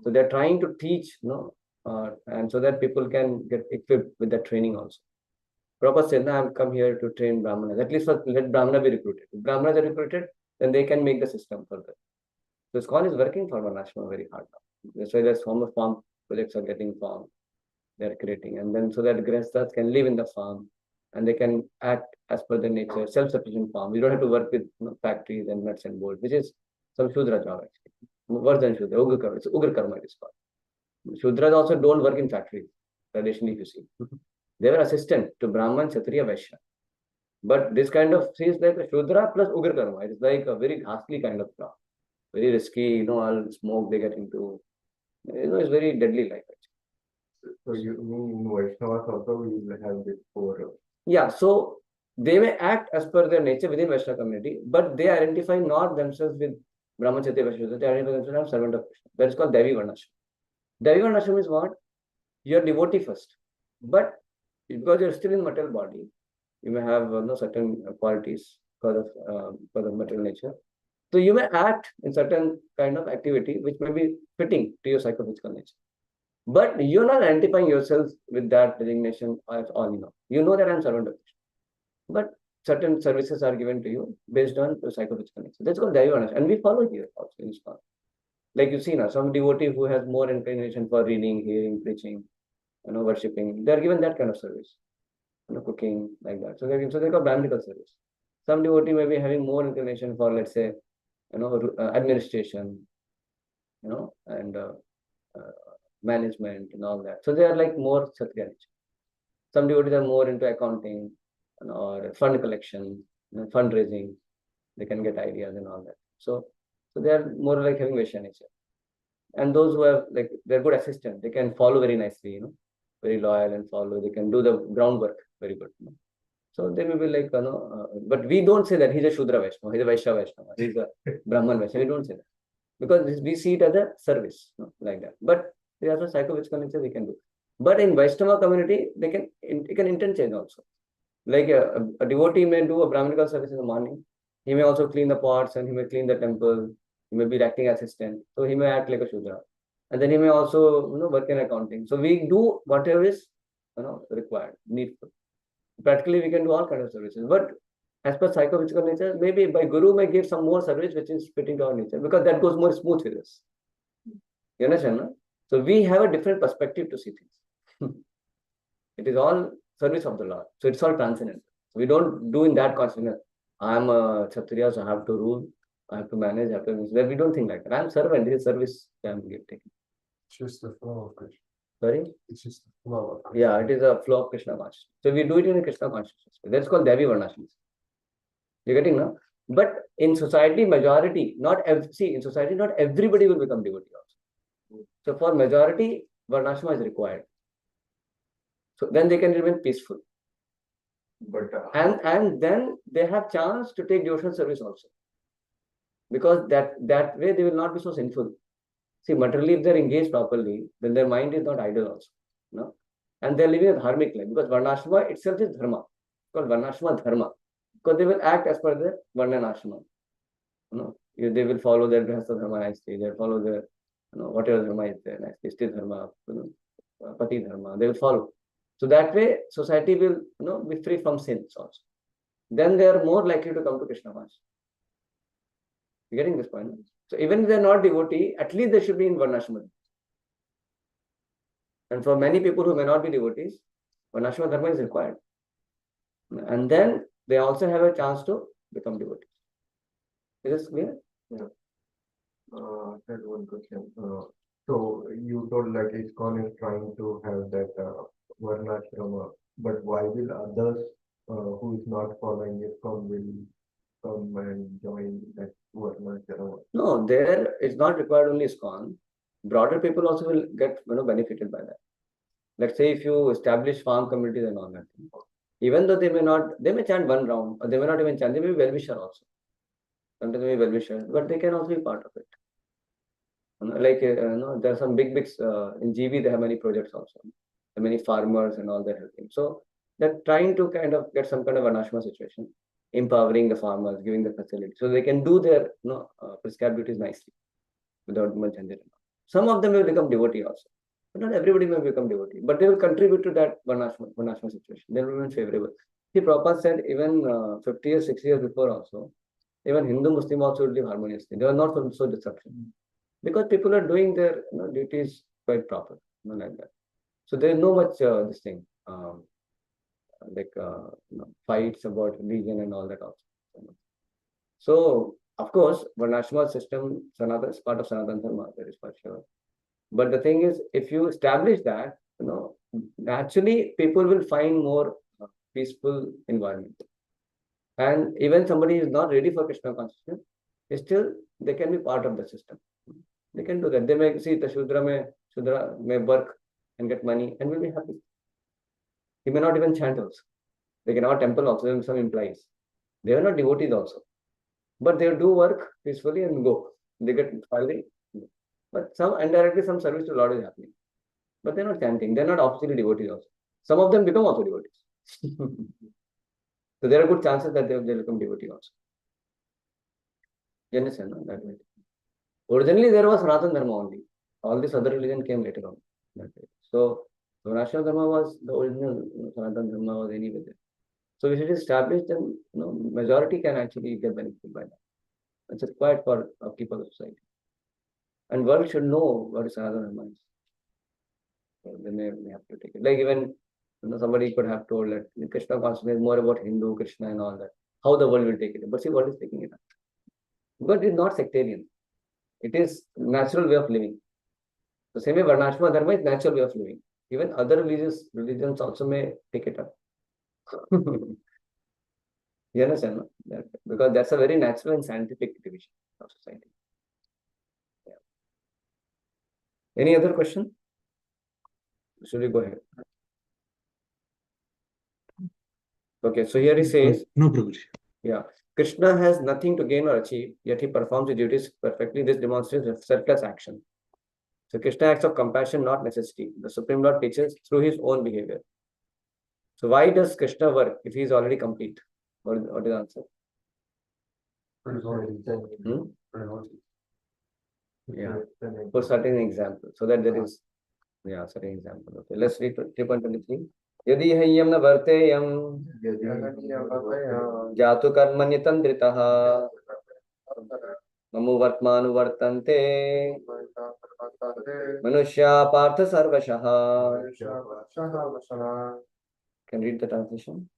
So they're trying to teach, and so that people can get equipped with that training also. Prabhupada said, I've come here to train Brahmanas. At least let Brahmana be recruited. If Brahmanas are recruited, then they can make the system further. So ISKCON is working for Varnashrama very hard now. That's why there's farm projects are getting formed. They're creating. And then so that Grihasthas can live in the farm and they can act as per their nature, self-sufficient farm. You don't have to work with factories and nuts and bolts, which is some Shudra job actually. Worse than Shudra, Ugra Karma. It's Ugra Karma it is called. Shudras also don't work in factories, traditionally if you see. They were assistant to Brahman, Kshatriya, Vaishya. But this kind of is like a Shudra plus Ugra Karma. It is like a very ghastly kind of job. Very risky, all smoke they get into. It's very deadly like that. So you mean Vaishnavas also will have this four? Yeah, so they may act as per their nature within Vaishnava community, but they identify not themselves with Brahman, Kshatriya, Vaishya, Shudra, they are considered as servant of Krishna. That is called Devi Varnashram. Devi Varnashram is what? You are devotee first. But because you are still in material body, you may have certain qualities because of material nature. So you may act in certain kind of activity which may be fitting to your psychophysical nature. But you're not identifying yourself with that designation as all you know. You know that I'm servant of Krishna. But certain services are given to you based on your psychophysical nature. That's called Daiva, and we follow here also in ISKCON. Like you see now, some devotee who has more inclination for reading, hearing, preaching, worshipping, they are given that kind of service. Cooking, like that. So they call Brahminical service. Some devotee may be having more inclination for, let's say, administration, and management and all that. So they are like more Kshatriya. Some devotees are more into accounting or fund collection, fundraising. They can get ideas and all that. So they are more like having Vaishya nature. And those who have like they're good assistant, they can follow very nicely, very loyal and follow. They can do the groundwork very good. So they may be like, but we don't say that he's a Shudra Vaishnava, he's a Vaishya Vaishnava, he's a Brahman Vaishnava. We don't say that because we see it as a service, like that. But there are also psychophysical nature they can do. But in Vaishnava community, they can interchange also. Like a devotee may do a Brahminical service in the morning. He may also clean the pots and he may clean the temple. He may be acting assistant. So he may act like a Shudra. And then he may also work in accounting. So we do whatever is required, needful. Practically we can do all kinds of services. But as per psychophysical nature, maybe by Guru may give some more service which is fitting to our nature because that goes more smooth with us. You understand? No? So we have a different perspective to see things. It is all service of the Lord. So it's all transcendental. We don't do in that consciousness. I am a Kshatriya, so I have to rule, I have to manage, I have to. We don't think like that. I am servant, this is service I am taking. It's just the flow of Krishna. Sorry? It's just the flow of Krishna. Yeah, it is a flow of Krishna consciousness. So we do it in a Krishna consciousness. That's called Devi Varnashram. You're getting now? But in society, majority, in society, not everybody will become devotee also. So for majority, Varnashram is required. So then they can remain peaceful. But and then they have chance to take devotional service also. Because that way they will not be so sinful. See, materially, if they're engaged properly, then their mind is not idle also. And they're living a dharmic life because Varnashrama itself is dharma. It's called Varnashrama dharma. Because they will act as per their Varnanashrama. They will follow their Grihastha dharma nicely, they'll follow their whatever dharma is there, nicely, Sti dharma, Pati dharma, they will follow. So that way society will be free from sins also. Then they are more likely to come to Krishna consciousness. You getting this point? So even if they are not devotee, at least they should be in Varnashrama. And for many people who may not be devotees, Varnashrama dharma is required. And then they also have a chance to become devotees. Is this clear? yeah, I had one question. So you told like ISKCON is trying to have that Varnashrama, but why will others who is not following ISKCON will come and join that Varnashrama? No, there it's not required only ISKCON. Broader people also will get benefited by that. Let's say if you establish farm communities and all that, even though they may chant one round, or they may not even chant, they may be well-wisher also. Sometimes they may be well-wisher, but they can also be part of it. Like there are some big in GV. They have many projects also, and many farmers and all that helping. So they're trying to kind of get some kind of Varnashrama situation, empowering the farmers, giving the facility, so they can do their prescribed duties nicely without much jhanjat. Some of them will become devotee also, but not everybody may become devotee. But they will contribute to that Varnashrama situation. They will remain favorable. See, Prabhupada said even 50 years, 60 years before also, even Hindu Muslim also will live harmoniously. They are not so disruption. Because people are doing their duties quite proper, like that. So there is no much this thing fights about religion and all that also. So of course, Varnashrama system is part of Sanatana Dharma, that is for sure. But the thing is, if you establish that, naturally people will find more peaceful environment. And even somebody is not ready for Krishna consciousness, still they can be part of the system. They can do that. They may see the Shudra may work and get money and will be happy. He may not even chant also. They can have a temple also, some implies. They are not devotees also. But they do work peacefully and go. they get salary. But some indirectly, some service to Lord is happening. But they're not chanting. They're not officially devotees also. Some of them become also devotees. So there are good chances that they become devotee also. You understand, no? That way. Originally, there was Sanatana Dharma only. All this other religion came later on. That way. So, Varnashram Dharma was the original, Sanatana Dharma was anyway there. So, if it is established, then majority can actually get benefited by that. It's required for upkeep of the society. And world should know what is Sanatana Dharma is. So then they have to take it. Like even somebody could have told that Krishna consciousness is more about Hindu, Krishna and all that. How the world will take it. But see, world is taking it up. But it's not sectarian. It is natural way of living. The same way Varnashram Dharma is natural way of living. Even other religions also may take it up. You understand? No? That, because that's a very natural and scientific division of society. Yeah. Any other question? Should we go ahead? Okay, so here he says, No, Prabhuji. yeah, Krishna has nothing to gain or achieve, yet he performs his duties perfectly. This demonstrates selfless action. So Krishna acts of compassion, not necessity. The Supreme Lord teaches through his own behavior. So why does Krishna work if he is already complete? What is the answer? For his own reason. For his own- Yeah. For certain example, so that there is, yeah, certain example. Okay, let's read 3.23. यदि ह्ययं न वर्तेयं जातु कर्मण्यतन्द्रितः ममो वर्त्मानुवर्तन्ते मनुष्या पार्थ सर्वशः. Can you read the translation?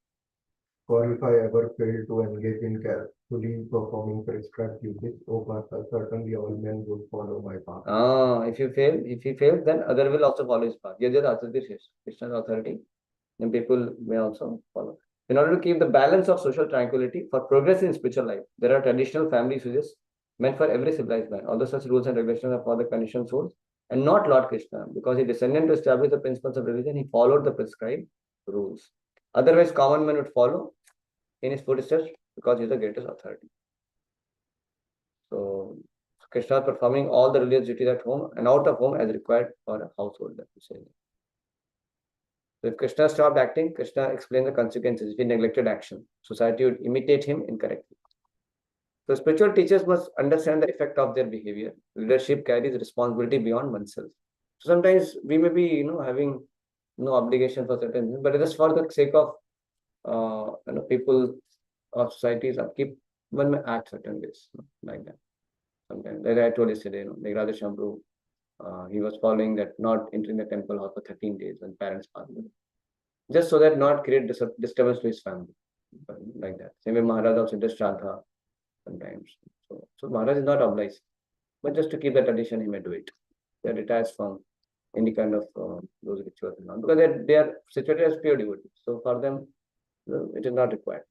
For if I ever fail to engage in carefully performing prescribed duties, O Master, certainly all men would follow my path. If he fails, then other will also follow his path. Yajat Asati Krishna's authority, then people may also follow. In order to keep the balance of social tranquility for progress in spiritual life, there are traditional family usages meant for every civilized man. Although such rules and regulations are for the conditioned souls and not Lord Krishna, because he descended to establish the principles of religion, he followed the prescribed rules. Otherwise, common men would follow in his footsteps because he is the greatest authority. So, Krishna is performing all the religious duties at home and out of home as required for a household. That we say. So if Krishna stopped acting, Krishna explained the consequences. If he neglected action, society would imitate him incorrectly. So spiritual teachers must understand the effect of their behavior. Leadership carries responsibility beyond oneself. So sometimes we may be, having no obligation for certain things, but just for the sake of, people of society's upkeep, one may act certain ways, like that. Sometimes, like I told yesterday, like Radha Shambhu, he was following that not entering the temple hall for 13 days when parents passed away, just so that not create disturbance to his family, like that. Same way Maharaj also does Shraddha sometimes. So Maharaj is not obliged, but just to keep the tradition, he may do it. They are detached from any kind of those rituals and all, because they are situated as pure devotees. So for them, it is not required.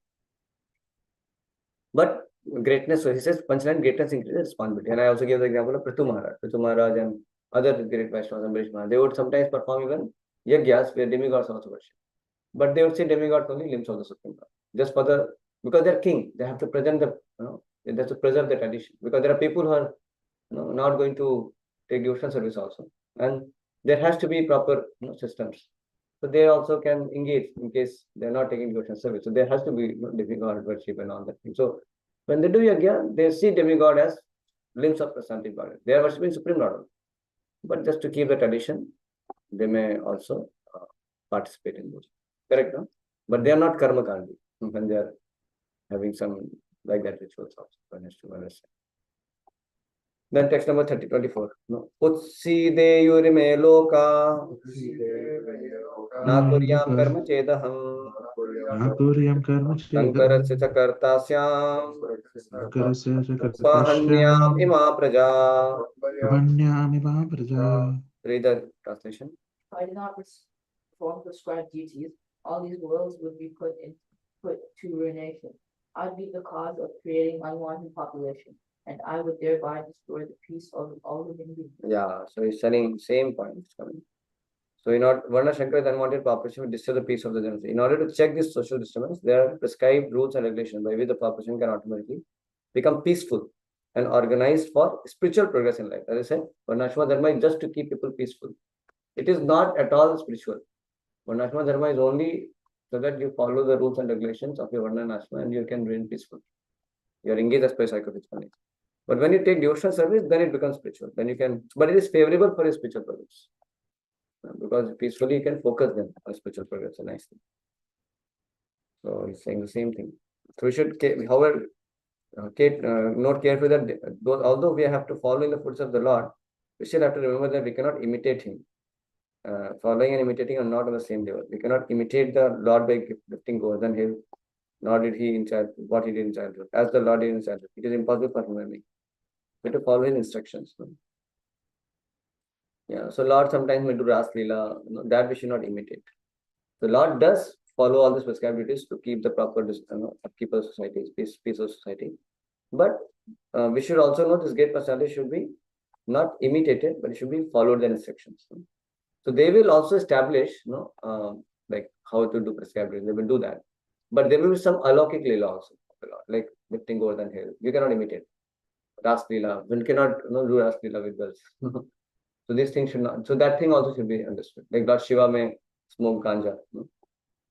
But greatness, so he says, punchline, greatness increases responsibility. And I also gave the example of Prithu Maharaj. Prithu Maharaj and other great Vaishnavas, Ambarish Maharaj, they would sometimes perform even yagyas where demigods also worship. But they would say demigods only limbs of the Supreme Lord. Just for because they're king, they have to present they have to preserve the tradition. Because there are people who are not going to take devotional service also. And there has to be proper systems. So they also can engage in case they're not taking devotional service. So there has to be demigod worship and all that. So when they do yagya, they see demigod as limbs of personality goddess. They are worshipping Supreme Lord. But just to keep the tradition, they may also participate in those. Correct, no? But they are not karma kandi when they are having some like that rituals also. One has to understand. Then text number 3024. No. Utside yurime loka na kuryam karma chedaham Nakuryam karma sankarasya cha kartasyam Karasya pahanyam ima praja. Vanyami Praja. Read the translation. If I did not perform prescribed duties, all these worlds would be put to ruination. I'd be the cause of creating unwanted population, and I would thereby destroy the peace of all living beings. Yeah, so he's telling same points coming. So in order, Varna Shankar's unwanted population will disturb the peace of the generation. In order to check this social disturbance, there are prescribed rules and regulations by which the population can automatically become peaceful and organized for spiritual progress in life. As I said, Varnashrama Dharma is just to keep people peaceful. It is not at all spiritual. Varnashrama Dharma is only so that you follow the rules and regulations of your Varna and Ashrama and you can remain peaceful. You are engaged as per psychophysical nature. But when you take devotional service, then it becomes spiritual. Then you can, but it is favorable for your spiritual progress. Because peacefully you can focus then on spiritual progress. A nice thing. So he's saying the same thing. So we should, however, note carefully that although we have to follow in the footsteps of the Lord, we still have to remember that we cannot imitate him. Following and imitating are not on the same level. We cannot imitate the Lord by lifting Govardhan Hill, nor did he in childhood, what he did in childhood, as the Lord did in childhood. It is impossible for him and me. We have to follow his instructions. No? Yeah, so Lord sometimes may do Ras Leela, that we should not imitate. The Lord does follow all these prescribed duties to keep the proper upkeep of society, peace of society. But we should also know this great personality should be not imitated, but it should be followed the instructions. No? So they will also establish, like how to do prescribed duties. They will do that. But there will be some alaukic leela also, like lifting Govardhan Hill. You cannot imitate. Ras Leela, one cannot do Ras Leela with girls. So these things should not. So that thing also should be understood. Like Lord Shiva may smoke ganja.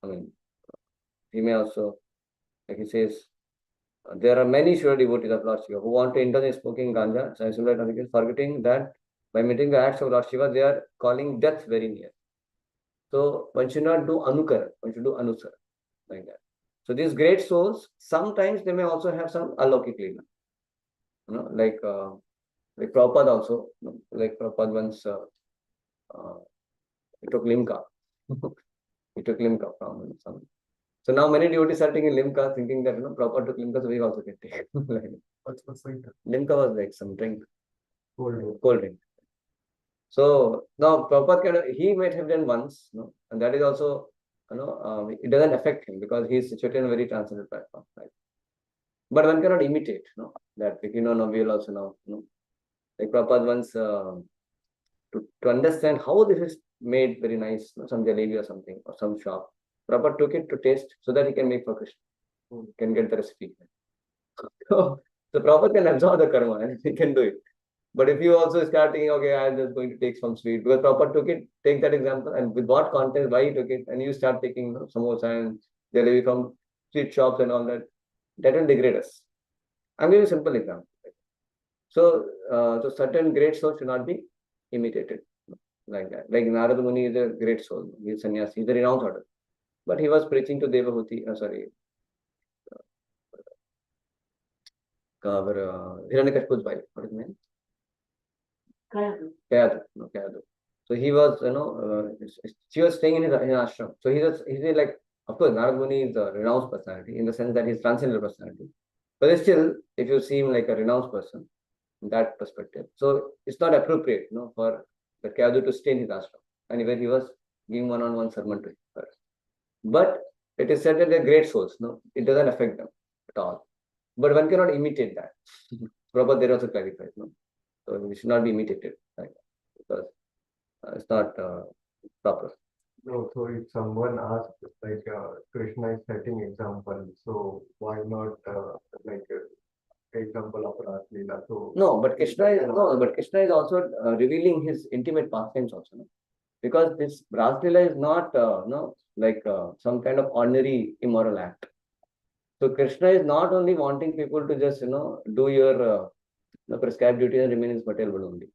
I mean, he may also, like he says, there are many Shiva devotees of Lord Shiva who want to indulge in smoking ganja. So forgetting that by imitating the acts of Lord Shiva, they are calling death very near. So one should not do anukara, one should do anusara, like that. So these great souls, sometimes they may also have some alaukic leela. Like Prabhupada also, like Prabhupada once he took limca. He took limca from some. So now many devotees are taking limca, thinking that Prabhupada took limca, so we also can take. Like, What's limca? Limca was like some drink, Cold drink. So now Prabhupada he might have done once, and that is also it doesn't affect him because he is situated in a very transcendental platform. Right? But one cannot imitate, that we will also now, like Prabhupada once to understand how this is made very nice, some jalebi or something, or some shop. Prabhupada took it to taste so that he can make for Krishna, can get the recipe. So Prabhupada can absorb the karma and he can do it. But if you also start thinking, okay, I'm just going to take some sweet, because Prabhupada took it, take that example, and with what context, why he took it, and you start taking samosa and jalebi from street shops and all that, that will degrade us. I'm giving a simple example. So, certain great souls should not be imitated like that. Like Narada Muni is a great soul. He is sannyasi, he is a renounced order. But he was preaching to Devahuti, Hiranyakashipu's wife. What is his name? Kayadu. So he was, she was staying in his ashram. So he's like, of course, Narada Muni is a renounced personality in the sense that he's transcendental personality. But still, if you see him like a renounced person, in that perspective, so it's not appropriate, for the Kayadu to stay in his ashram. Anyway, he was giving one-on-one sermon to her. But it is said that they're great souls, it doesn't affect them at all. But one cannot imitate that. Prabhupada there also clarified, so we should not be imitated like that, because it's not proper. No, so if someone asks, like Krishna is setting example, so why not example of Ras Leela? So No, but Krishna is also revealing his intimate pastimes also, because this Ras Leela is not some kind of ordinary immoral act. So Krishna is not only wanting people to just do your prescribed duty and remain in his material world only.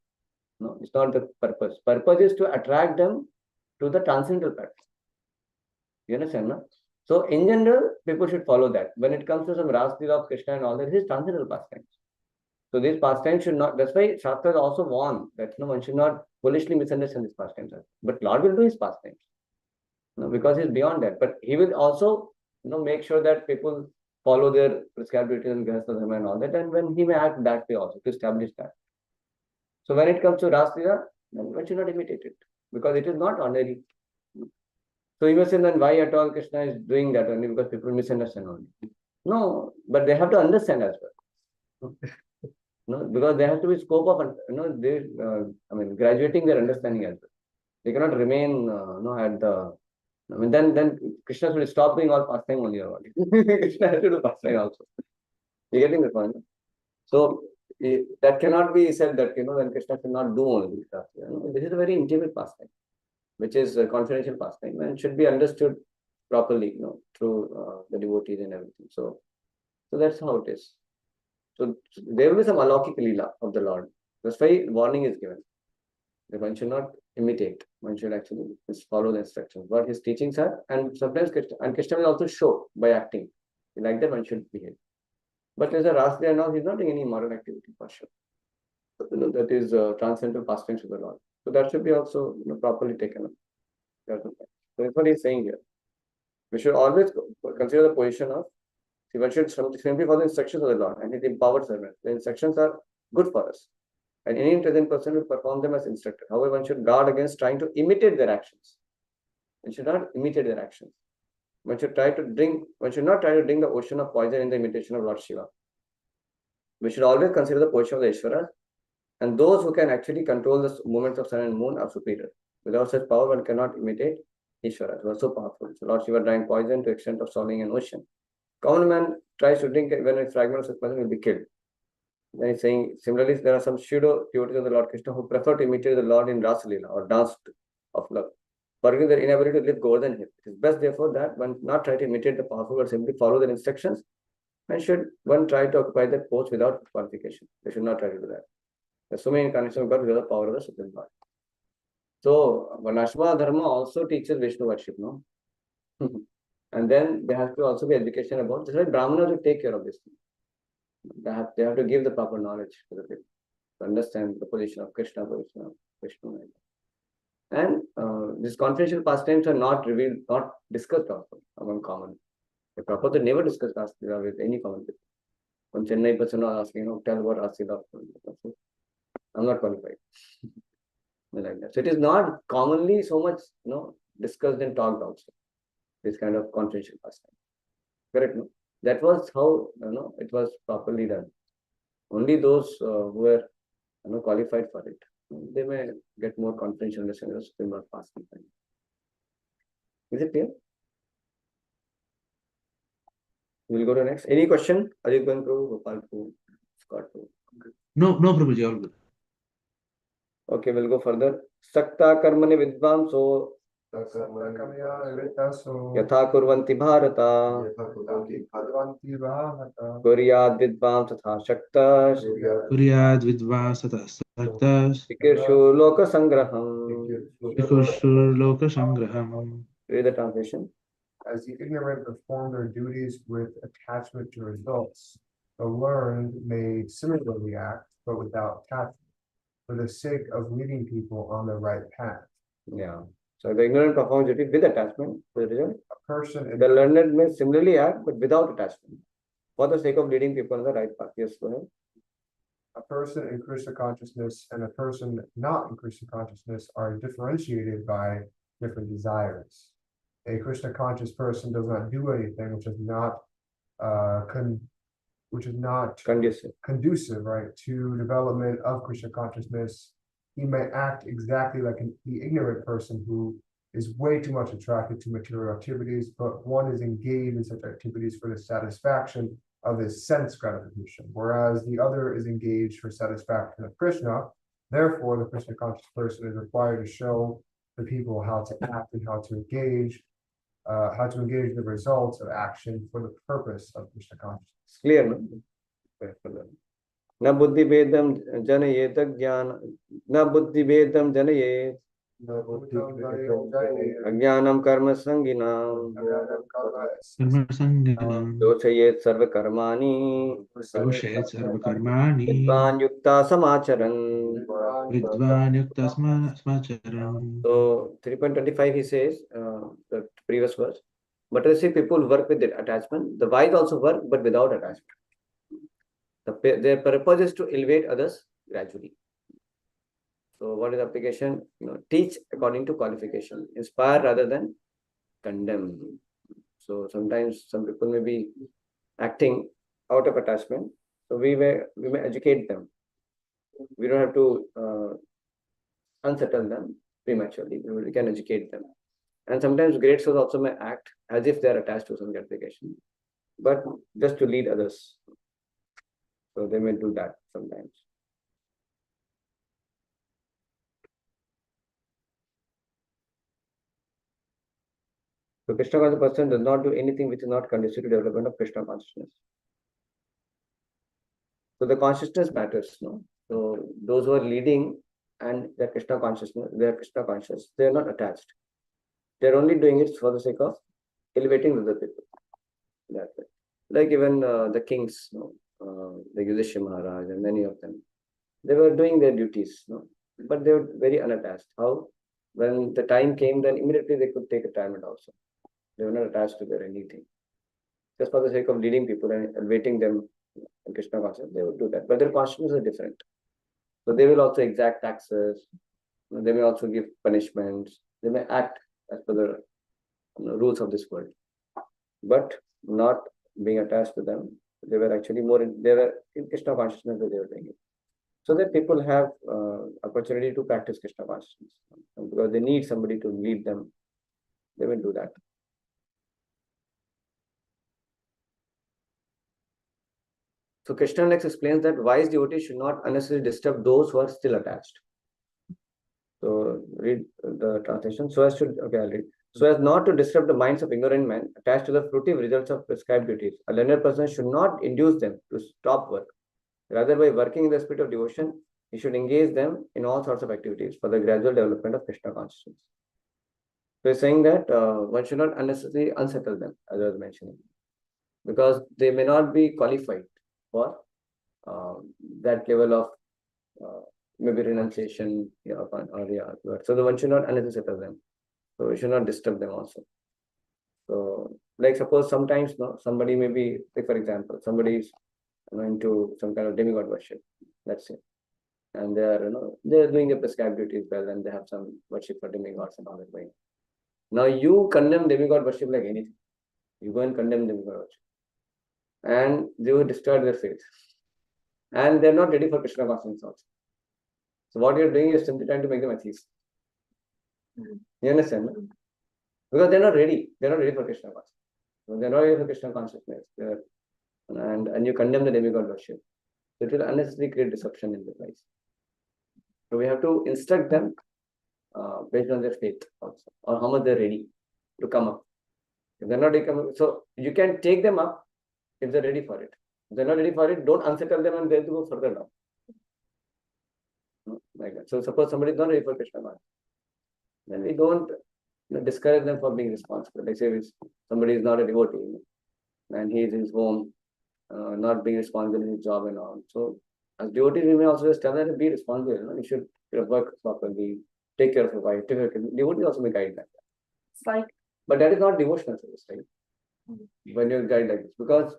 No, it's not the purpose. Purpose is to attract them to the transcendental platform. You understand, no? So in general, people should follow that. When it comes to some Ras Leela of Krishna and all that, this is transcendental pastimes. So these pastimes should not, that's why Shastras also warn that one should not foolishly misunderstand these pastimes. But Lord will do his pastimes. Because he's beyond that. But he will also make sure that people follow their prescribed duties and Grihastha Dharma and all that. And when he may act that way also to establish that. So when it comes to Ras Leela, one should not imitate it. Because it is not ordinary. So you may say, then why at all Krishna is doing that only because people misunderstand only. No, but they have to understand as well. Because there has to be scope of, graduating their understanding as well. They cannot remain, at the, then Krishna will stop doing all pastime only or what. Krishna has to do pastime also. You're getting the point? So that cannot be said that, then Krishna cannot do only stuff. This is a very intimate pastime, which is a confidential pastime and should be understood properly, through the devotees and everything. So that's how it is. So there will be some alaukic leela of the Lord. That's why warning is given. That one should not imitate. One should actually just follow the instructions, what his teachings are, and sometimes Krishna will also show by acting. Like that one should behave. But as a Rasliya now, he's not doing any moral activity for sure. That is transcendental pastimes to the Lord. So that should be also properly taken up. So that's what he's saying here. We should always consider the position of, one should simply follow the instructions of the Lord and his empowered servant. The instructions are good for us. And any intelligent person will perform them as instructed. However, one should guard against trying to imitate their actions. One should not imitate their actions. One should not try to drink the ocean of poison in the imitation of Lord Shiva. We should always consider the position of the Ishvara, and those who can actually control the movements of sun and moon are superior. Without such power, one cannot imitate Ishvara. They are so powerful. So Lord Shiva drank poison to the extent of swallowing an ocean. Common man tries to drink it when a fragment of such poison will be killed. Then he's saying, similarly, there are some pseudo devotees of the Lord Krishna who prefer to imitate the Lord in Rasa Leela or dance of love, forgetting their inability to live Govardhan him. It is best, therefore, that one not try to imitate the powerful, but simply follow their instructions, and should one try to occupy that post without qualification. They should not try to do that. There's so many incarnations of God without the power of the Supreme Lord. So, Varnashma Dharma also teaches Vishnu worship, no? And then there has to also be education about this. Brahmanas will take care of this thing. They have to give the proper knowledge to the people to understand the position of Krishna, position of Vishnu. And these confidential pastimes are not revealed, not discussed also among common. The Prabhupada never discussed Asila with any common people. One Chennai person was asking, tell what Asila. I'm not qualified. Like that. So it is not commonly so much, discussed and talked also. This kind of confidential pastime. Correct, no? That was how it was properly done. Only those who were qualified for it, they may get more confidential understanding of Supreme Lord fasting. Is it clear? We'll go to next. Any question? Are you going through Gopal to Scott to? No, Prabhuji, all good. Okay, we'll go further. Sakta karmane vidvamso yatha kurvanti bharata kuryad vidvam tatha shaktas Kuryad vidvasata saktas vikirshu loka sangraham. vikushur loka sangraham. Read the translation. As the ignorant perform their duties with attachment to results, the learned may similarly act, but without attachment, for the sake of leading people on the right path. Yeah. So the ignorant performs duty with attachment to the result. The The learned may similarly act, but without attachment, for the sake of leading people on the right path. Yes, go ahead. A person in Krishna consciousness and a person not in Krishna consciousness are differentiated by different desires. A Krishna conscious person does not do anything which is not conducive, right, to development of Krishna consciousness. He may act exactly like the ignorant person who is way too much attracted to material activities, but one is engaged in such activities for the satisfaction of his sense gratification, whereas the other is engaged for satisfaction of Krishna. Therefore, the Krishna conscious person is required to show the people how to act and how to engage the results of action for the purpose of Krishna consciousness. Clear, no? Na buddhi vedam janayet jnana, na buddhi vedam janayet ajnanam karma sanginam Karma sanganam dochayet sarva karmani doshayet sarva karmani vidvan yukta samacharan. vidvan yukta smacharan. So 3.25 he says, the previous verse, but I see people work with attachment. The wise also work, but without attachment. Their purpose is to elevate others gradually. So what is the application? Teach according to qualification, inspire rather than condemn. So sometimes some people may be acting out of attachment. So we may educate them. We don't have to unsettle them prematurely. We can educate them. And sometimes great souls also may act as if they are attached to some gratification, but just to lead others. So they may do that. sometimes. So Krishna conscious person does not do anything which is not conducive to development of Krishna consciousness. So the consciousness matters, no? So those who are leading and their Krishna consciousness, they are Krishna conscious, they are not attached. They're only doing it for the sake of elevating other people. That's it. Like even the kings, no? Like Yudhishthira Maharaj and many of them, they were doing their duties, no? But they were very unattached. How? When the time came, then immediately they could take retirement also. They were not attached to their anything. Just for the sake of leading people and elevating them in Krishna consciousness, they would do that. But their consciousness is different. So they will also exact taxes. They may also give punishments. They may act as per the rules of this world, but not being attached to them. They were actually they were in Krishna consciousness that they were doing it. So that people have opportunity to practice Krishna consciousness. And because they need somebody to lead them, they will do that. So Krishna next explains that wise devotees should not unnecessarily disturb those who are still attached. So read the translation. So as to I'll read. So as not to disturb the minds of ignorant men attached to the fruitive results of prescribed duties, a learned person should not induce them to stop work. Rather, by working in the spirit of devotion, he should engage them in all sorts of activities for the gradual development of Krishna consciousness. So he's saying that one should not unnecessarily unsettle them, as I was mentioning, because they may not be qualified for that level of maybe renunciation so the one should not unnecessarily settle them. So we should not disturb them also. So like suppose sometimes somebody may be, like for example, somebody is into some kind of demigod worship, let's say, and they are they're doing the prescribed duties well, and they have some worship for demigods and all that way. Now you condemn demigod worship like anything. You go and condemn demigod worship, and they will destroy their faith, and they're not ready for Krishna consciousness also. So what you're doing is simply trying to make them atheists. You understand? No? Because they're not ready. They're not ready for Krishna consciousness. So they're not ready for Krishna consciousness. And you condemn the demigod worship. So it will unnecessarily create disruption in their lives. So we have to instruct them based on their faith also, or how much they're ready to come up. If they're not ready to come up, so you can take them up if they're ready for it. If they're not ready for it, don't unsettle them and they'll go further down. Like that. So suppose somebody is not ready for Krishna consciousness, then we don't discourage them for being responsible. Like say if somebody is not a devotee and he is in his home, not being responsible in his job and all. So as devotees, we may also just tell them to be responsible. You should work properly, take care of your wife, take care of your devotees also may guide that. It's like, but that is not devotional service, right? When you guide like this, because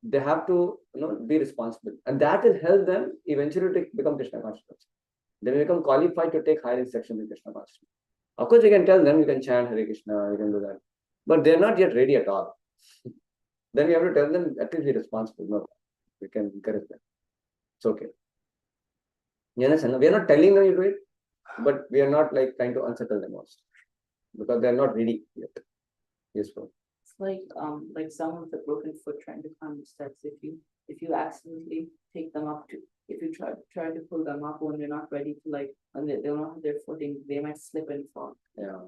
they have to be responsible, and that will help them eventually to become Krishna conscious. They will become qualified to take higher instructions in Krishna consciousness. Of course, you can tell them, you can chant Hare Krishna, you can do that. But they're not yet ready at all. Then you have to tell them, at least be responsible. No, we can encourage them. It's okay. You understand? We are not telling them you do it, but we are not like trying to unsettle them also. Because they are not ready yet. Useful. it's like someone with a broken foot trying to climb the steps. If you accidentally take them up if you try to pull them up when they're not ready to when they don't have their footing, they might slip and fall. Yeah.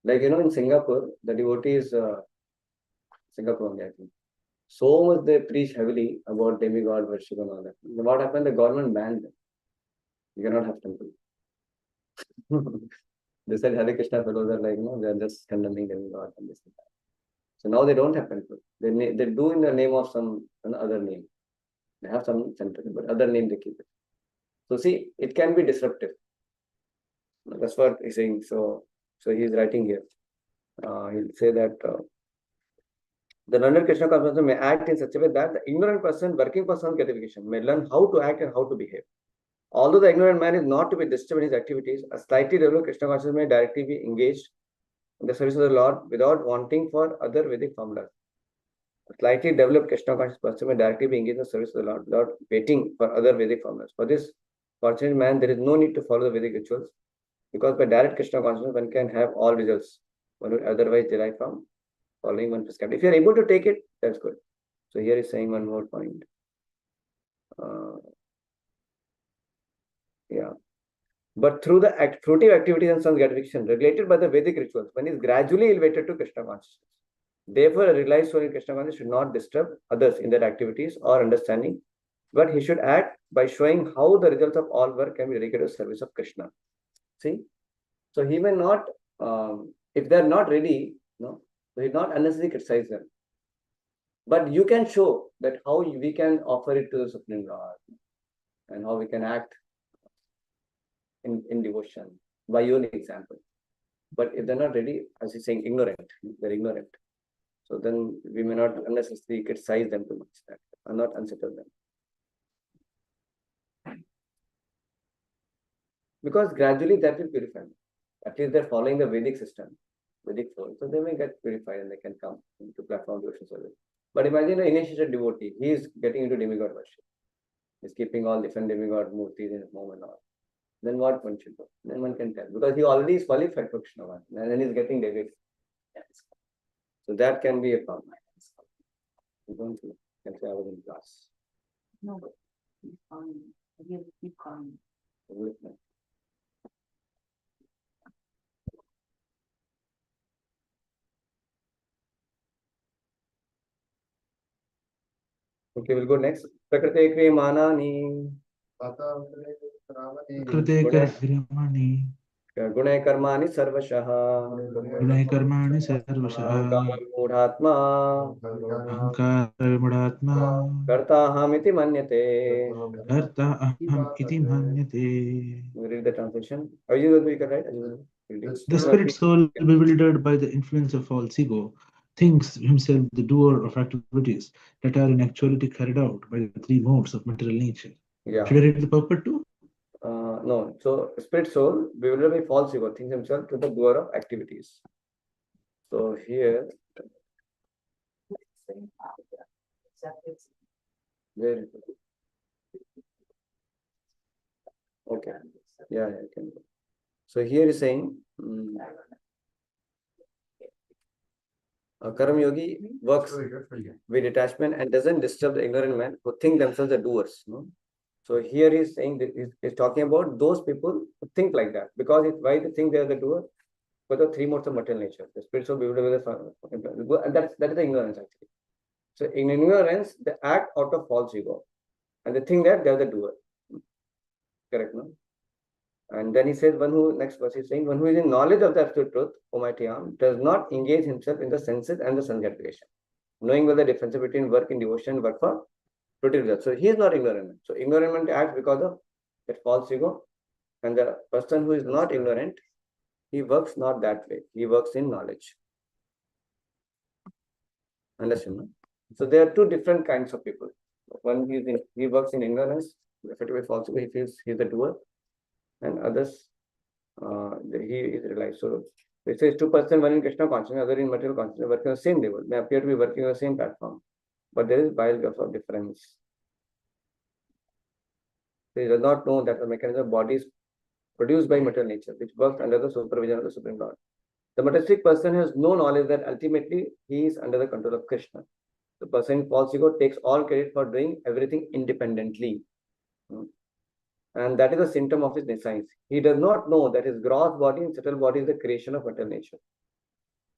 Like in Singapore, the devotees Singapore only, I think. So much they preach heavily about demigod worship and all that. What happened? The government banned them. You cannot have temple. They said Hare Krishna fellows are they are just condemning demigod and this and that. So now they don't have temple. They do in the name of some other name. They have some center, but other name they keep it. So see, it can be disruptive. That's what he's saying. So he's writing here. He'll say that the learned Krishna consciousness may act in such a way that the ignorant person working for some gratification may learn how to act and how to behave. Although the ignorant man is not to be disturbed in his activities, a slightly developed Krishna consciousness may directly be engaged in the service of the Lord without wanting for other Vedic formulas. A slightly developed Krishna conscious person may directly be engaged in the service of the Lord without waiting for other Vedic formulas. For this fortunate man, there is no need to follow the Vedic rituals, because by direct Krishna consciousness, one can have all results one would otherwise derive from following one prescribed. If you are able to take it, that's good. So here is saying one more point. Yeah. But through the fruitive activities and sense gratification regulated by the Vedic rituals, one is gradually elevated to Krishna consciousness. Therefore, a realized soul in Krishna consciousness should not disturb others in their activities or understanding, but he should act by showing how the results of all work can be dedicated to service of Krishna. See? So he may not, if they're not ready, no, so he not unnecessarily criticize them. But you can show that how we can offer it to the Supreme Lord and how we can act in devotion by your example. But if they're not ready, as he's saying, ignorant, they're ignorant. So then we may not unnecessarily criticize them too much, that and not unsettle them. Because gradually that will purify them. At least they're following the Vedic system, Vedic flow. So they may get purified and they can come into platform devotion service. But imagine an initiated devotee, he is getting into demigod worship. He's keeping all different demigod murtis in his home and all. Then what one should do? Then one can tell. Because he already is qualified for Krishna one, and then he's getting devoted. So that can be a problem. You don't know. Can say I was in class. No, but keep calling. Again, keep calling. Okay, we'll go next. Prakriti Krimanani. Krite karmani. Gunai Karmani Sarvashaha. Gunai karmani sarvasha. Mudhatma. Ahankara vimudatma. Karta Hamiti Manyate. Karta aham iti manyate. We read the translation. Are you going to read it? The spirit soul, bewildered by the influence of false ego, thinks himself the doer of activities that are in actuality carried out by the three modes of material nature. Yeah. Should I read the purport too? No. So spirit soul, bewildered by false ego, thinks himself to the doer of activities. So here, where is it? Okay. Yeah, I can go. So here is saying, a Karam Yogi works with detachment and doesn't disturb the ignorant man who think themselves the doers. No? So here he's saying that he's talking about those people who think like that. Because why they think they are the doer? Because the three modes of material nature. The spiritual bewildered with the and that is the ignorance actually. So in ignorance, they act out of false ego. And they think that they are the doer. Correct, no? And then he says, next verse is saying, one who is in knowledge of the absolute truth, Almighty Am, does not engage himself in the senses and the sense gratification, knowing well the difference between work in devotion and work for fruitive results. So he is not ignorant. So ignorant acts because of that false ego. And the person who is not ignorant, he works not that way. He works in knowledge. Understand? No? So there are two different kinds of people. One he works in ignorance, effectively false ego, he feels he is the doer. And others, he is realized. So it says two persons, one in Krishna consciousness, other in material consciousness, working on the same level. They appear to be working on the same platform, but there is vile gulf of difference. They do not know that the mechanism of body is produced by material nature, which works under the supervision of the Supreme Lord. The materialistic person has no knowledge that ultimately he is under the control of Krishna. The person in false ego takes all credit for doing everything independently. And that is a symptom of his nescience. He does not know that his gross body and subtle body is the creation of material nature.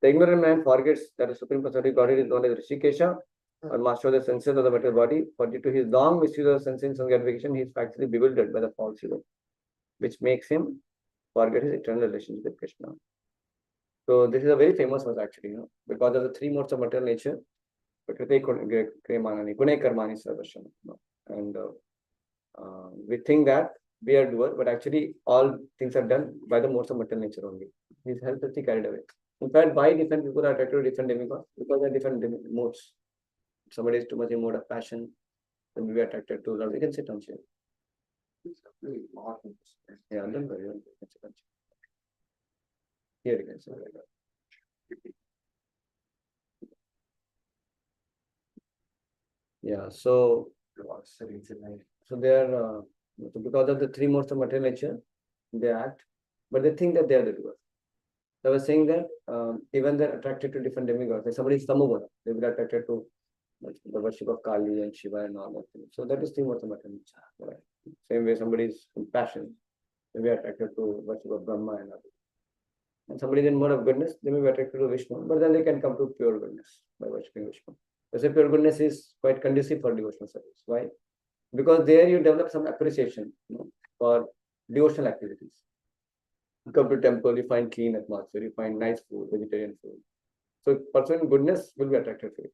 The ignorant man forgets that the Supreme Personality Godhead is known as Rishikesha, or master of the senses of the material body. For due to his long misuse of senses and gratification, he is actually bewildered by the false ego, which makes him forget his eternal relationship with Krishna. So this is a very famous verse actually, because of the three modes of material nature. And we think that we are doer, but actually all things are done by the modes of material nature only. His health is carried away. In fact, why different people are attracted to different demigods? Because they are different modes. If somebody is too much in mode of passion, then we are attracted to love. You can sit on chair. Yeah, don't worry. You can sit on chair. Here you can sit. Yeah, so they are because of the three modes of material nature, they act, but they think that they are the doer. So I was saying that even they're attracted to different demigods. Like somebody is Tamoguna, they will be attracted to the worship of Kali and Shiva and all that. So that is three modes of material nature. Right? Same way somebody is in passion, they may be attracted to worship of Brahma and others. And somebody is in mode of goodness, they may be attracted to Vishnu, but then they can come to pure goodness by worshipping Vishnu. They say pure goodness is quite conducive for devotional service. Why? Because there you develop some appreciation, for devotional activities. You come to temple, you find clean atmosphere, you find nice food, vegetarian food. So person in goodness will be attracted to it.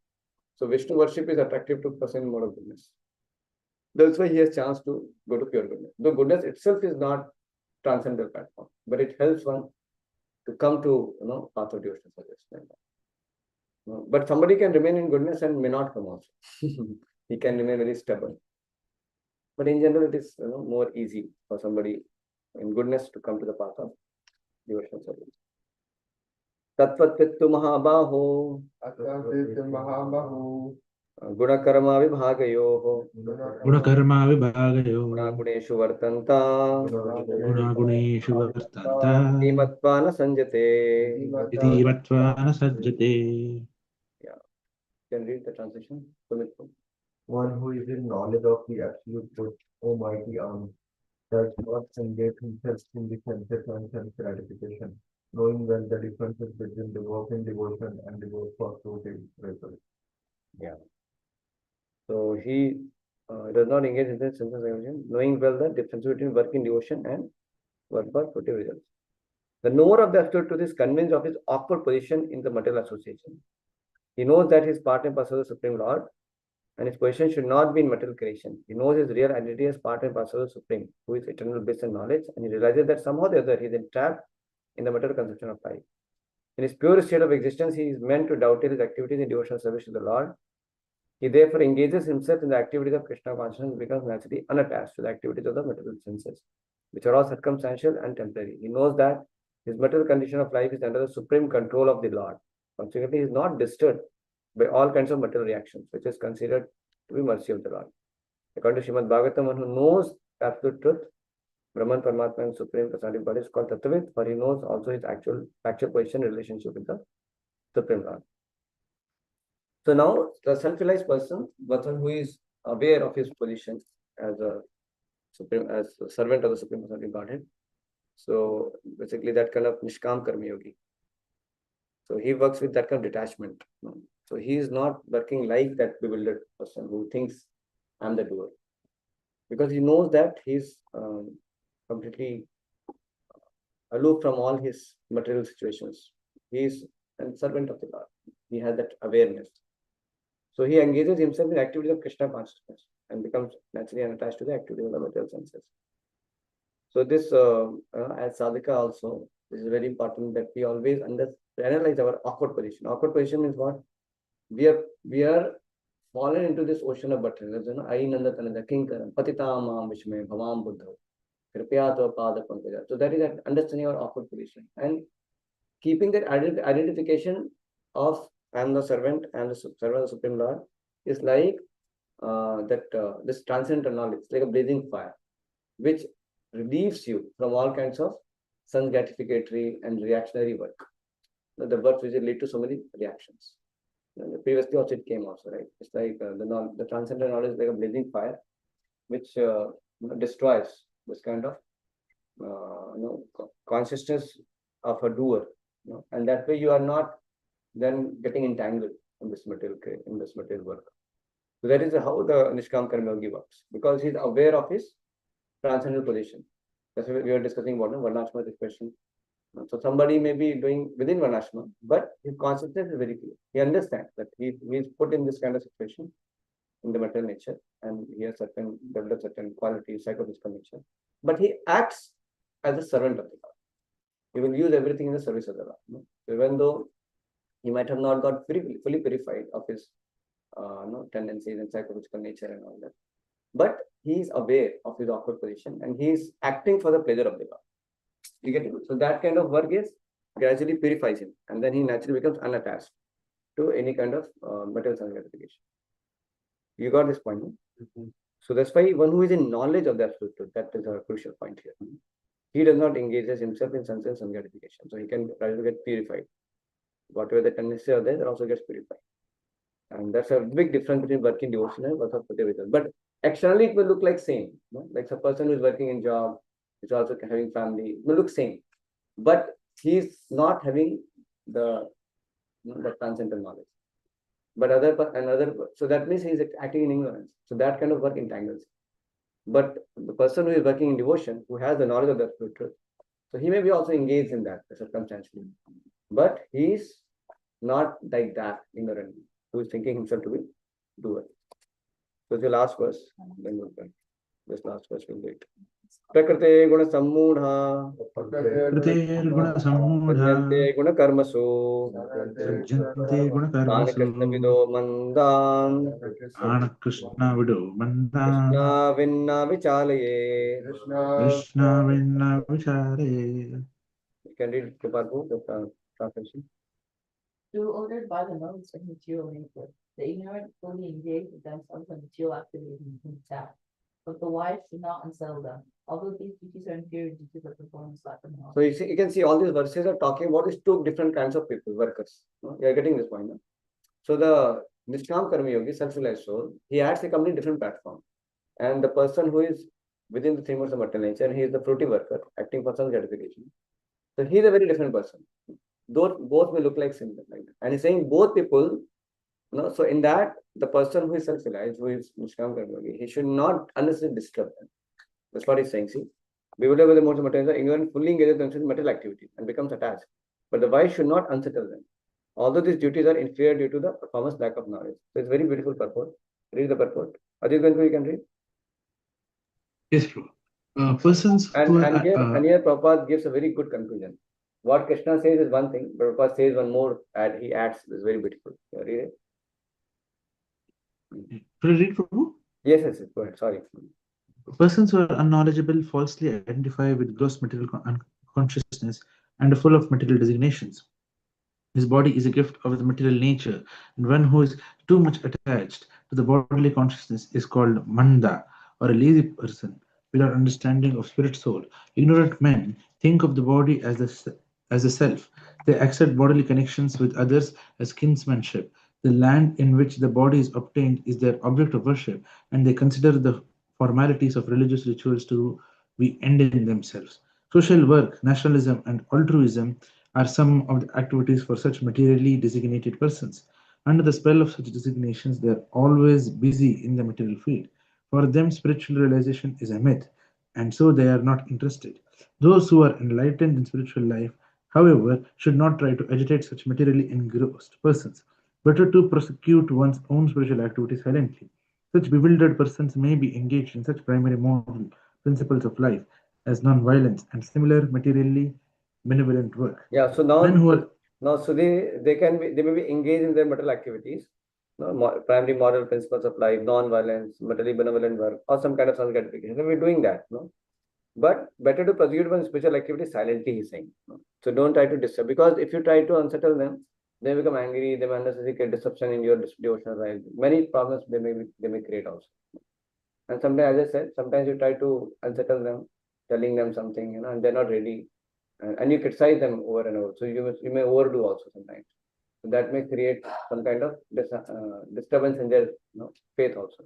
So Vishnu worship is attractive to person in mode of goodness. That's why he has chance to go to pure goodness. Though goodness itself is not transcendental platform, but it helps one to come to path of devotional service. Like that. But somebody can remain in goodness and may not come also. He can remain very stubborn. But in general, it is more easy for somebody in goodness to come to the path of devotional service. Tatvatpittu mahabaho Mahabahu gunakarma vibhagayoho Gunakarma vibhagayo gunaguneshu vartanta gunaguneshu vartanta imatva na sanjate. iti matva na sajjate. Yeah, can read the translation. one who is in knowledge of the absolute good, Almighty does not engage himself in the senses and sense gratification, knowing well the differences between the work in devotion and the work for fruitive results. Yeah. So he does not engage in the sense of devotion, knowing well the difference between work in devotion and work for fruitive results. The knower of the absolute truth is convinced of his awkward position in the material association. He knows that his part and parcel of the Supreme Lord, and his position should not be in material creation. He knows his real identity as part and parcel of the Supreme, who is eternal bliss and knowledge, and he realizes that somehow or the other he is entrapped in the material conception of life. In his pure state of existence, he is meant to dovetail his activities in devotional service to the Lord. He therefore engages himself in the activities of Krishna consciousness and becomes naturally unattached to the activities of the material senses, which are all circumstantial and temporary. He knows that his material condition of life is under the supreme control of the Lord. Consequently, he is not disturbed by all kinds of material reactions, which is considered to be mercy of the Lord. According to Srimad Bhagavatam, one who knows absolute truth, Brahman, Paramatma, and Supreme Personality of God is called Tattvavid, for he knows also his actual position in relationship with the Supreme Lord. So now the self-realized person who is aware of his position as a servant of the Supreme Personality of Godhead. So basically that kind of Nishkam Karma Yogi. So he works with that kind of detachment. So he is not working like that bewildered person who thinks I'm the doer. Because he knows that he's completely aloof from all his material situations. He is a servant of the Lord. He has that awareness. So he engages himself in activities of Krishna consciousness and becomes naturally unattached to the activities of the material senses. So this, as sadhaka also, this is very important that we always analyze our awkward position. Awkward position means what? We are fallen into this ocean of bitterness. Ai nandatananda kinkaram patitamam vishme bhavam buddha kripyato pada pankaja. So that is that understanding our awkward position and keeping that identification of I am the servant, I am the servant of the Supreme Lord is like this transcendental knowledge, like a blazing fire, which relieves you from all kinds of sense gratificatory and reactionary work. The work which lead to so many reactions. Previously also it came also, right? It's like the transcendental knowledge is like a blazing fire, which destroys this kind of consciousness of a doer, and that way you are not then getting entangled in this material work. So that is how the Nishkam Karma Yogi works, because he is aware of his transcendental position. That's why we are discussing about Varnashma, this question. So somebody may be doing within Varnashma, but his consciousness is very clear. He understands that he is put in this kind of situation in the material nature, and he has developed certain qualities, psychophysical nature. But he acts as a servant of the Lord. He will use everything in the service of the Lord. So even though he might have not got fully purified of his tendencies and psychophysical nature and all that, but he is aware of his awkward position and he is acting for the pleasure of the Lord. You get it? So that kind of work is gradually purifies him, and then he naturally becomes unattached to any kind of material sense gratification. You got this point? Mm-hmm. So that's why one who is in knowledge of the absolute truth, that is a crucial point here. He does not engage himself in sense and gratification, so he can try to get purified. Whatever the tendencies are there, that also gets purified. And that's a big difference between working devotion and work of Pratyavitas. But externally, it will look like same. Like a person who is working in job, is also having family, it will look same. But he's not having the the transcendental knowledge. But so that means he's acting in ignorance. So that kind of work entangles. But the person who is working in devotion, who has the knowledge of the absolute truth, so he may be also engaged in that circumstantially. But he's not like that ignorantly, who is thinking himself to be doer. So the last verse, then we'll go. This last verse will wait. Prakrite guna sammudha Kritirguna sammudha Prajnante guna karmasu Sajjante guna Tani Krishna karmasu vido mandan Ana Krishna vido mandan Krishna vinna vichalaye. Krishna vinna vichare. You can read Prabhu, the translation. Through ordered by the modes of material nature, the ignorant fully engage with themselves in material activities and himself. But the wise should not unsettle them, although these duties are inferior due to the performance lack of knowledge. So you can see all these verses are talking about these two different kinds of people, workers. You are getting this point. No? So the Nishkam Karma Yogi, self-realized soul, he acts a completely different platform. And the person who is within the three modes of material nature, he is the fruity worker, acting for some gratification. So he is a very different person. Both may look like similar. Like that. And he's saying both people, so in that, the person who is self-realized, who is Nishkam Karma Yogi, he should not unnecessarily disturb them. That's what he's saying. See, bewildered by the modes of material nature, ignorant fully engages themselves in material activities and becomes attached. But the wise should not unsettle them. Although these duties are inferior due to the performance lack of knowledge. So it's very beautiful purport. Read the purport. Ajit Ganku, you can read. Yes, bro. Persons who And here Prabhupada gives a very good conclusion. What Krishna says is one thing, but Prabhupada says one more, and he adds, this is very beautiful. Read it. Should I read, Prabhu? Yes, go ahead. Sorry. Persons who are unknowledgeable falsely identify with gross material consciousness and are full of material designations. His body is a gift of the material nature, and one who is too much attached to the bodily consciousness is called manda, or a lazy person, without understanding of spirit soul. Ignorant men think of the body as a self. They accept bodily connections with others as kinsmanship. The land in which the body is obtained is their object of worship, and they consider the formalities of religious rituals to be end in themselves. Social work, nationalism, and altruism are some of the activities for such materially designated persons. Under the spell of such designations, they are always busy in the material field. For them, spiritual realization is a myth, and so they are not interested. Those who are enlightened in spiritual life, however, should not try to agitate such materially engrossed persons. Better to prosecute one's own spiritual activities silently. Such bewildered persons may be engaged in such primary moral principles of life as non-violence and similar materially benevolent work. Yeah, so so they may be engaged in their material activities, primary moral principles of life, non-violence, materially benevolent work, or some kind of self gratification. We're doing that, But better to pursue one spiritual activity silently, he's saying. So don't try to disturb, because if you try to unsettle them, they become angry, they may unnecessarily create disruption in your devotional life. Many problems they may create also. And sometimes, as I said, sometimes you try to unsettle them, telling them something, and they're not ready. And you criticize them over and over. So you may overdo also sometimes. So that may create some kind of disturbance in their faith also.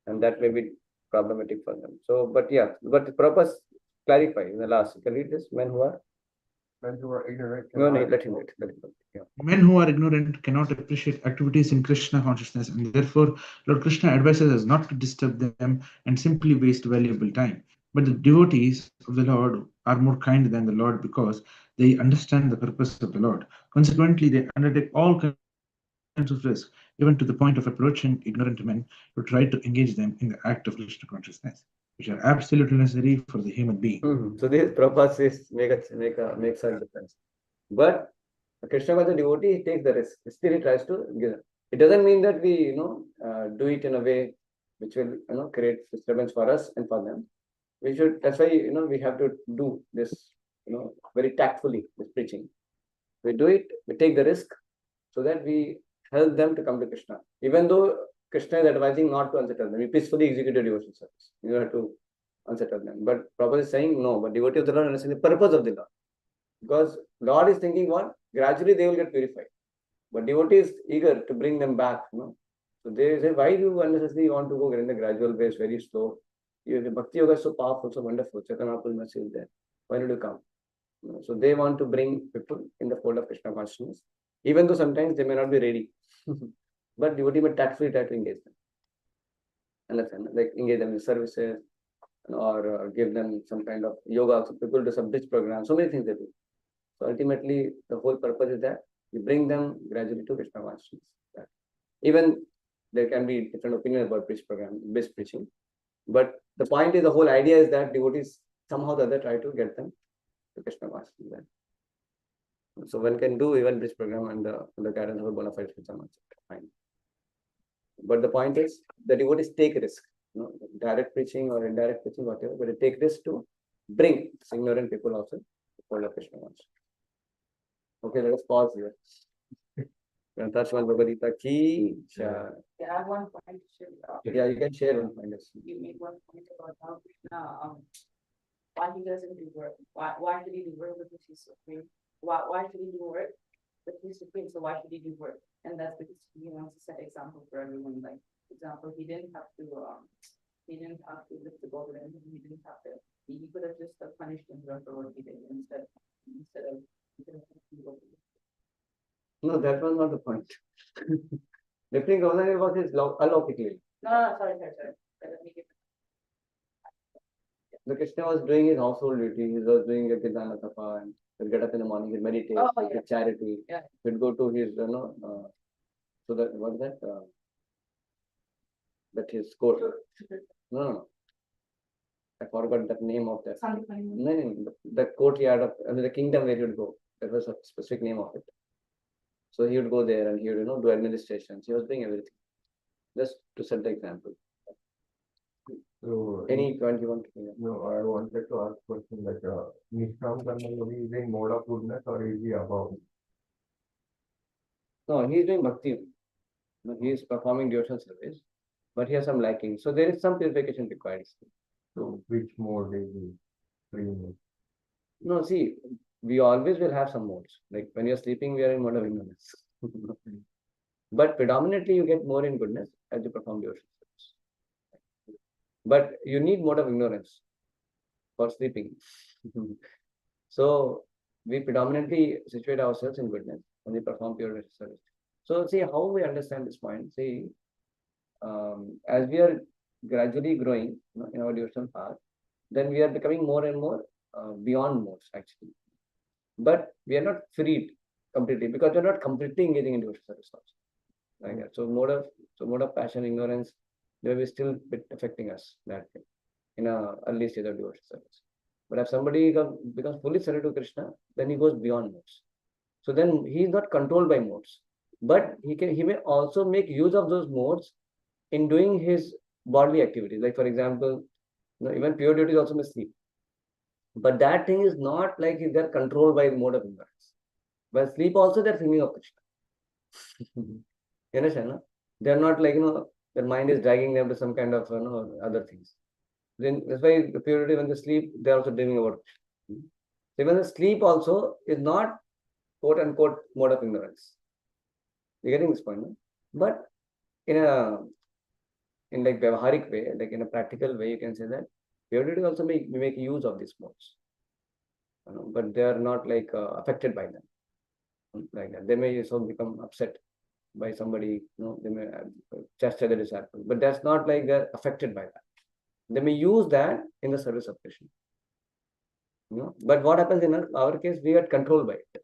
And that may be problematic for them. So, but the purpose clarify in the last. You can read this. Men who are ignorant. No, let him read. Yeah. Men who are ignorant cannot appreciate activities in Krishna consciousness, and therefore Lord Krishna advises us not to disturb them and simply waste valuable time. But the devotees of the Lord are more kind than the Lord because they understand the purpose of the Lord. Consequently, they undertake all kinds of risk, even to the point of approaching ignorant men to try to engage them in the act of Krishna consciousness, which are absolutely necessary for the human being. So this Prabhupada says makes a difference. But Krishna was a devotee, he takes the risk. Still he tries to give. It doesn't mean that we do it in a way which will create disturbance for us and for them. We should, that's why we have to do this very tactfully, this preaching. We do it, we take the risk so that we help them to come to Krishna. Even though Krishna is advising not to unsettle them, we peacefully execute your devotional service. You have to unsettle them. But Prabhupada is saying no, but devotee of the Lord understand the purpose of the Lord. Because Lord is thinking what? Gradually they will get purified. But devotee is eager to bring them back, So they say, why do you unnecessarily want to go in the gradual base, very slow? The Bhakti Yoga is so powerful, so wonderful. Chaitanya Mahaprabhu's message is there. Why did you come? So they want to bring people in the fold of Krishna consciousness, even though sometimes they may not be ready. But devotee may tactfully try to engage them. Understand? Like engage them in services or give them some kind of yoga. So people do some bridge programs, so many things they do. So ultimately, the whole purpose is that you bring them gradually to Krishna consciousness. Even there can be different opinions about bridge program, bridge preaching. But the point is, the whole idea is that devotees somehow or the other try to get them to Krishna consciousness. So one can do even bridge program under the guidance of a bona fide spiritual master. Fine. But the point is, the devotees take risk, direct preaching or indirect preaching, whatever, but they take risk to bring ignorant people also to fold of Krishna consciousness. Okay, let us pause here. Grantha Bhagavad Ki Jai. Yeah, I have one point to share. Yeah, you can share one point. You made one point about how Krishna, why he doesn't do work. Why should he do work because he's supreme? Why should he do work? But he's supreme, so why should he do work? And that's because he wants to set example for everyone. Like, for example, he didn't have to lift the boat, and he didn't have to. He could have just punished himself for what he did instead of. No, that was not the point. Lifting Govardhan was his alaukically. No, sorry. Let me give The Krishna was doing his household duty. He was doing a Gidana Tapa and he'd get up in the morning, he'd meditate, he'd charity. Yeah. He'd go to his, so that, what is that? That his court. No. I forgot the name of that. No, the courtyard of the kingdom where he would go. That was a specific name of it. So he would go there and he would, do administrations. He was doing everything. Just to set the example. So, Any point you want to hear? no, I wanted to ask question like, Nishkam Karma Yogi is in mode of goodness or is he above? No, he is doing bhakti. He is performing devotional service, but he has some lacking. So there is some purification required. So, which mode is he? Free mode. No, see, we always will have some modes. Like when you're sleeping, we are in mode of ignorance. But predominantly, you get more in goodness as you perform devotional service. But you need mode of ignorance for sleeping. So we predominantly situate ourselves in goodness when we perform pure service. So see how we understand this point. See, as we are gradually growing in our devotional path, then we are becoming more and more beyond modes actually. But we are not freed completely because we are not completely engaging in devotional service also. Like that. So mode of passion, ignorance, they will be still bit affecting us that way in a early stage of devotional service. But if somebody becomes fully surrendered to Krishna, then he goes beyond modes. So then he is not controlled by modes, but he may also make use of those modes in doing his bodily activities. Like for example, even pure devotees also may sleep. But that thing is not like if they're controlled by the mode of ignorance. But sleep also they're thinking of Krishna. You understand? No? They're not like, their mind is dragging them to some kind of other things. Then that's why the purity when they sleep, they're also dreaming about Krishna. So even the sleep also is not quote unquote mode of ignorance. You're getting this point, no? But in like Vyavaharik way, like in a practical way, you can say that purity also make use of these modes. But they are not like affected by them. Like that. They may so become upset by somebody, they may chastise the disciple. But that's not like they're affected by that. They may use that in the service of Krishna. But what happens in our case, we get controlled by it.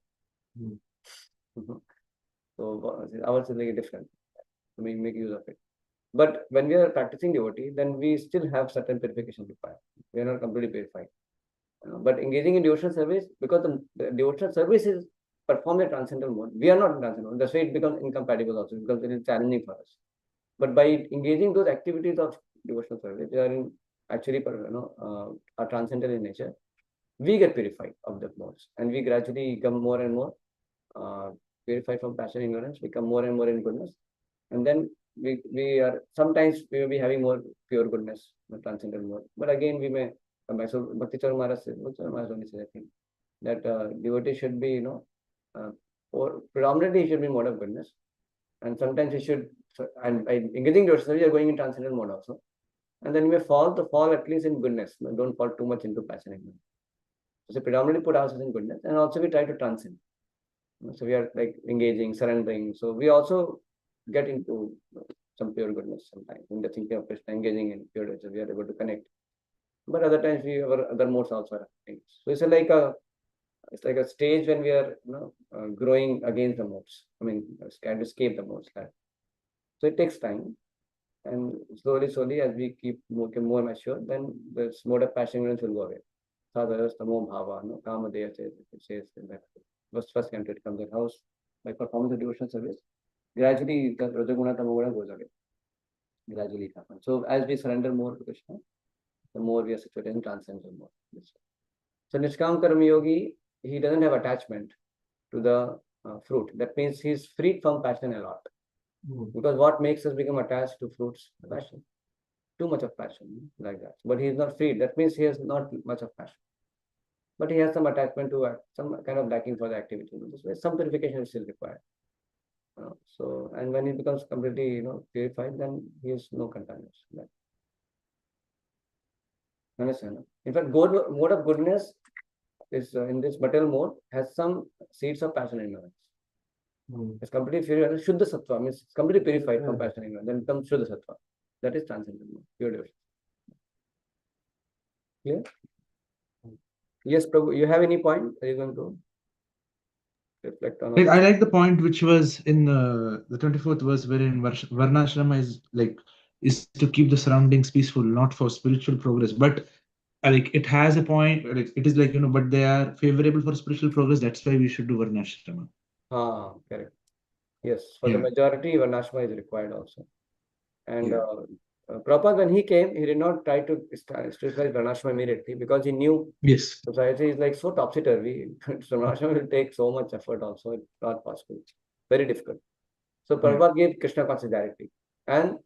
So ours is like different. We make use of it. But when we are practicing devotee, then we still have certain purification required. We are not completely purified. But engaging in devotional service, because the devotional service is performed in transcendental mode, we are not in transcendental mode. That's why it becomes incompatible also, because it is challenging for us. But by engaging those activities of devotional service, they are in actually are transcendental in nature. We get purified of the modes, and we gradually become more and more purified from passion, ignorance, become more and more in goodness, and then we are sometimes we may be having more pure goodness, transcendental mode. But again, we may come back. So Bhakti Shatri Maharaj says, only says, I think, that devotee should be, or predominantly he should be in mode of goodness. And sometimes he should, and by engaging devotional service, you are going in transcendental mode also. And then you may fall at least in goodness. Don't fall too much into passion. So predominantly put ourselves in goodness, and also we try to transcend. So we are like engaging, surrendering. So we also get into some pure goodness sometimes in the thinking of Krishna, engaging in pure goodness. We are able to connect. But other times our other modes also are happening. So it's like a stage when we are growing against the modes. I mean, trying to escape the modes. Right? So it takes time. And slowly, as we keep more mature, then this mode of passion will go away. Sadhara, Tamo Bhava, no, Kamadeya says in that first canto it comes at house by performing the devotional service. Gradually, the Rajaguna Tamoguna goes away. Gradually it happens. So as we surrender more to Krishna, the more we are situated in transcendental mode. So Nishkam Karma Yogi, he doesn't have attachment to the fruit. That means he's freed from passion a lot. Because what makes us become attached to fruits? Passion. Too much of passion, like that. But he is not freed. That means he has not much of passion. But he has some attachment to some kind of liking for the activity. Some purification is still required. So, and when he becomes completely, purified, then he has no contamination. Right? Understand? In fact, mode of goodness is in this material mode has some seeds of passion in it. It's completely purified. Shuddha Sattva means it's completely purified from passion in it. Then comes Shuddha Sattva. That is transcendental mode, pure devotion. Clear? Yes, Prabhu, you have any point? Are you going to reflect on? I like the point which was in the 24th verse, wherein Varnashrama is to keep the surroundings peaceful, not for spiritual progress. But like it has a point, like it is but they are favorable for spiritual progress. That's why we should do Varnashrama. Correct. Yes, for the majority, Varnashrama is required also. And Prabhupada, when he came, he did not try to specialize Varnashrama immediately because he knew society is like so topsy-turvy. So Varnashrama will take so much effort also. It's not possible. Very difficult. So Prabhupada gave Krishna consciousness directly. And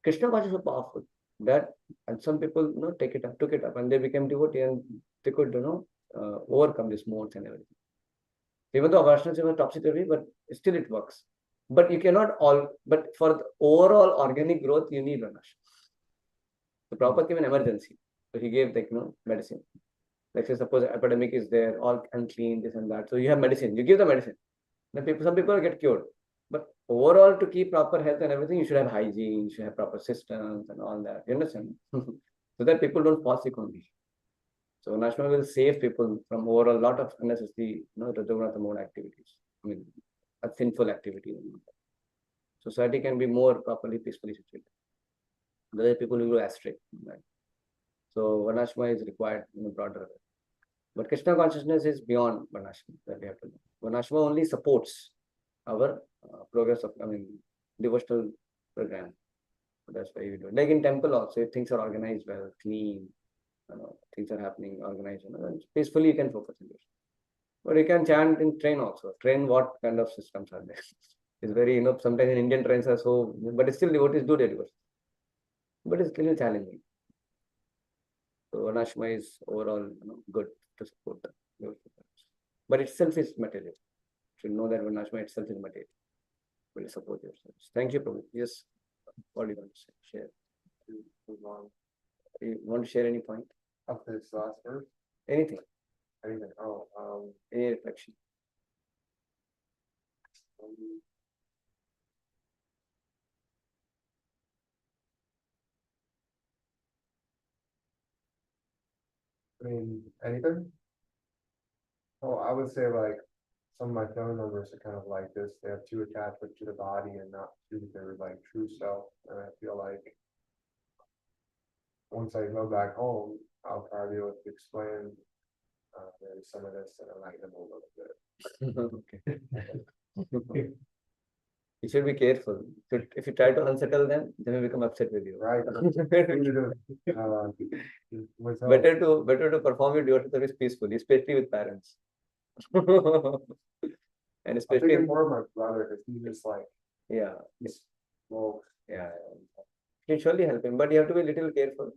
Krishna consciousness was so powerful that and some people took it up and they became devotee and they could overcome these modes and everything. Even though Vaishnava is topsy-turvy, but still it works. But you cannot but for the overall organic growth, you need Varnashrama. So Prabhupada came in emergency. So he gave medicine. Like say suppose epidemic is there, all unclean, this and that. So you have medicine, you give the medicine. Then some people get cured. But overall, to keep proper health and everything, you should have hygiene, you should have proper systems and all that. You understand? So that people don't fall sick only. So Varnashrama will save people from overall lot of unnecessary, Rajaguna mode activities. I mean, a sinful activity. Society can be more properly, peacefully situated. Otherwise, people will go astray. Right? So Varnashrama is required in a broader way. But Krishna consciousness is beyond Varnashrama that we have to know. Varnashrama only supports our progress of, devotional program. That's why we do it. Like in temple also, if things are organized well, clean, things are happening, organized, peacefully you can focus on this. But you can chant in train also. Train, what kind of systems are there? It's very, sometimes in Indian trains are so, but still devotees do their devotion. But it's still challenging. So Varnashrama is overall good to support the devotion. But itself is material. You should know that Varnashrama itself is material. Will support yourselves. Thank you, Prabhu. Yes. What do you want to say? Share. You want to share any point? Of this last verse? Anything. Anything? Any reflection? Anything? Oh, I would say like some of my family members are kind of like this. They have too attachment to the body and not to their like true self. And I feel like once I go back home, I'll probably be able to explain maybe some of this and enlighten them a little bit. Okay. You should be careful. If you try to unsettle them, they may become upset with you. Right. Better to perform your devotional service peacefully, especially with parents. And especially more of my brother because he just like it surely help him, but you have to be a little careful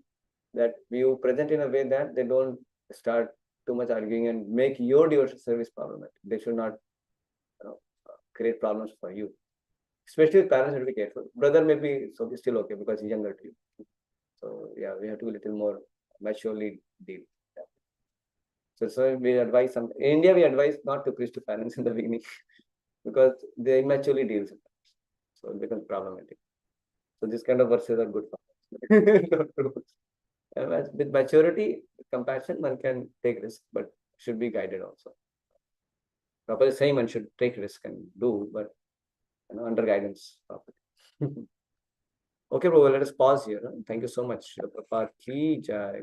that you present in a way that they don't start too much arguing and make your devotional service problematic. They should not create problems for you. Especially with parents, have to be careful. Brother may be still okay because he's younger to you. So yeah, we have to be a little more maturely deal. So we advise in India, we advise not to preach to parents in the beginning because they immaturely deal sometimes. So it becomes problematic. So this kind of verses are good for us. With maturity, compassion, one can take risk, but should be guided also. Prabhupada is saying one should take risk and do, but under guidance. Okay, Prabhupada, let us pause here. Thank you so much. Prabhupada ki jai.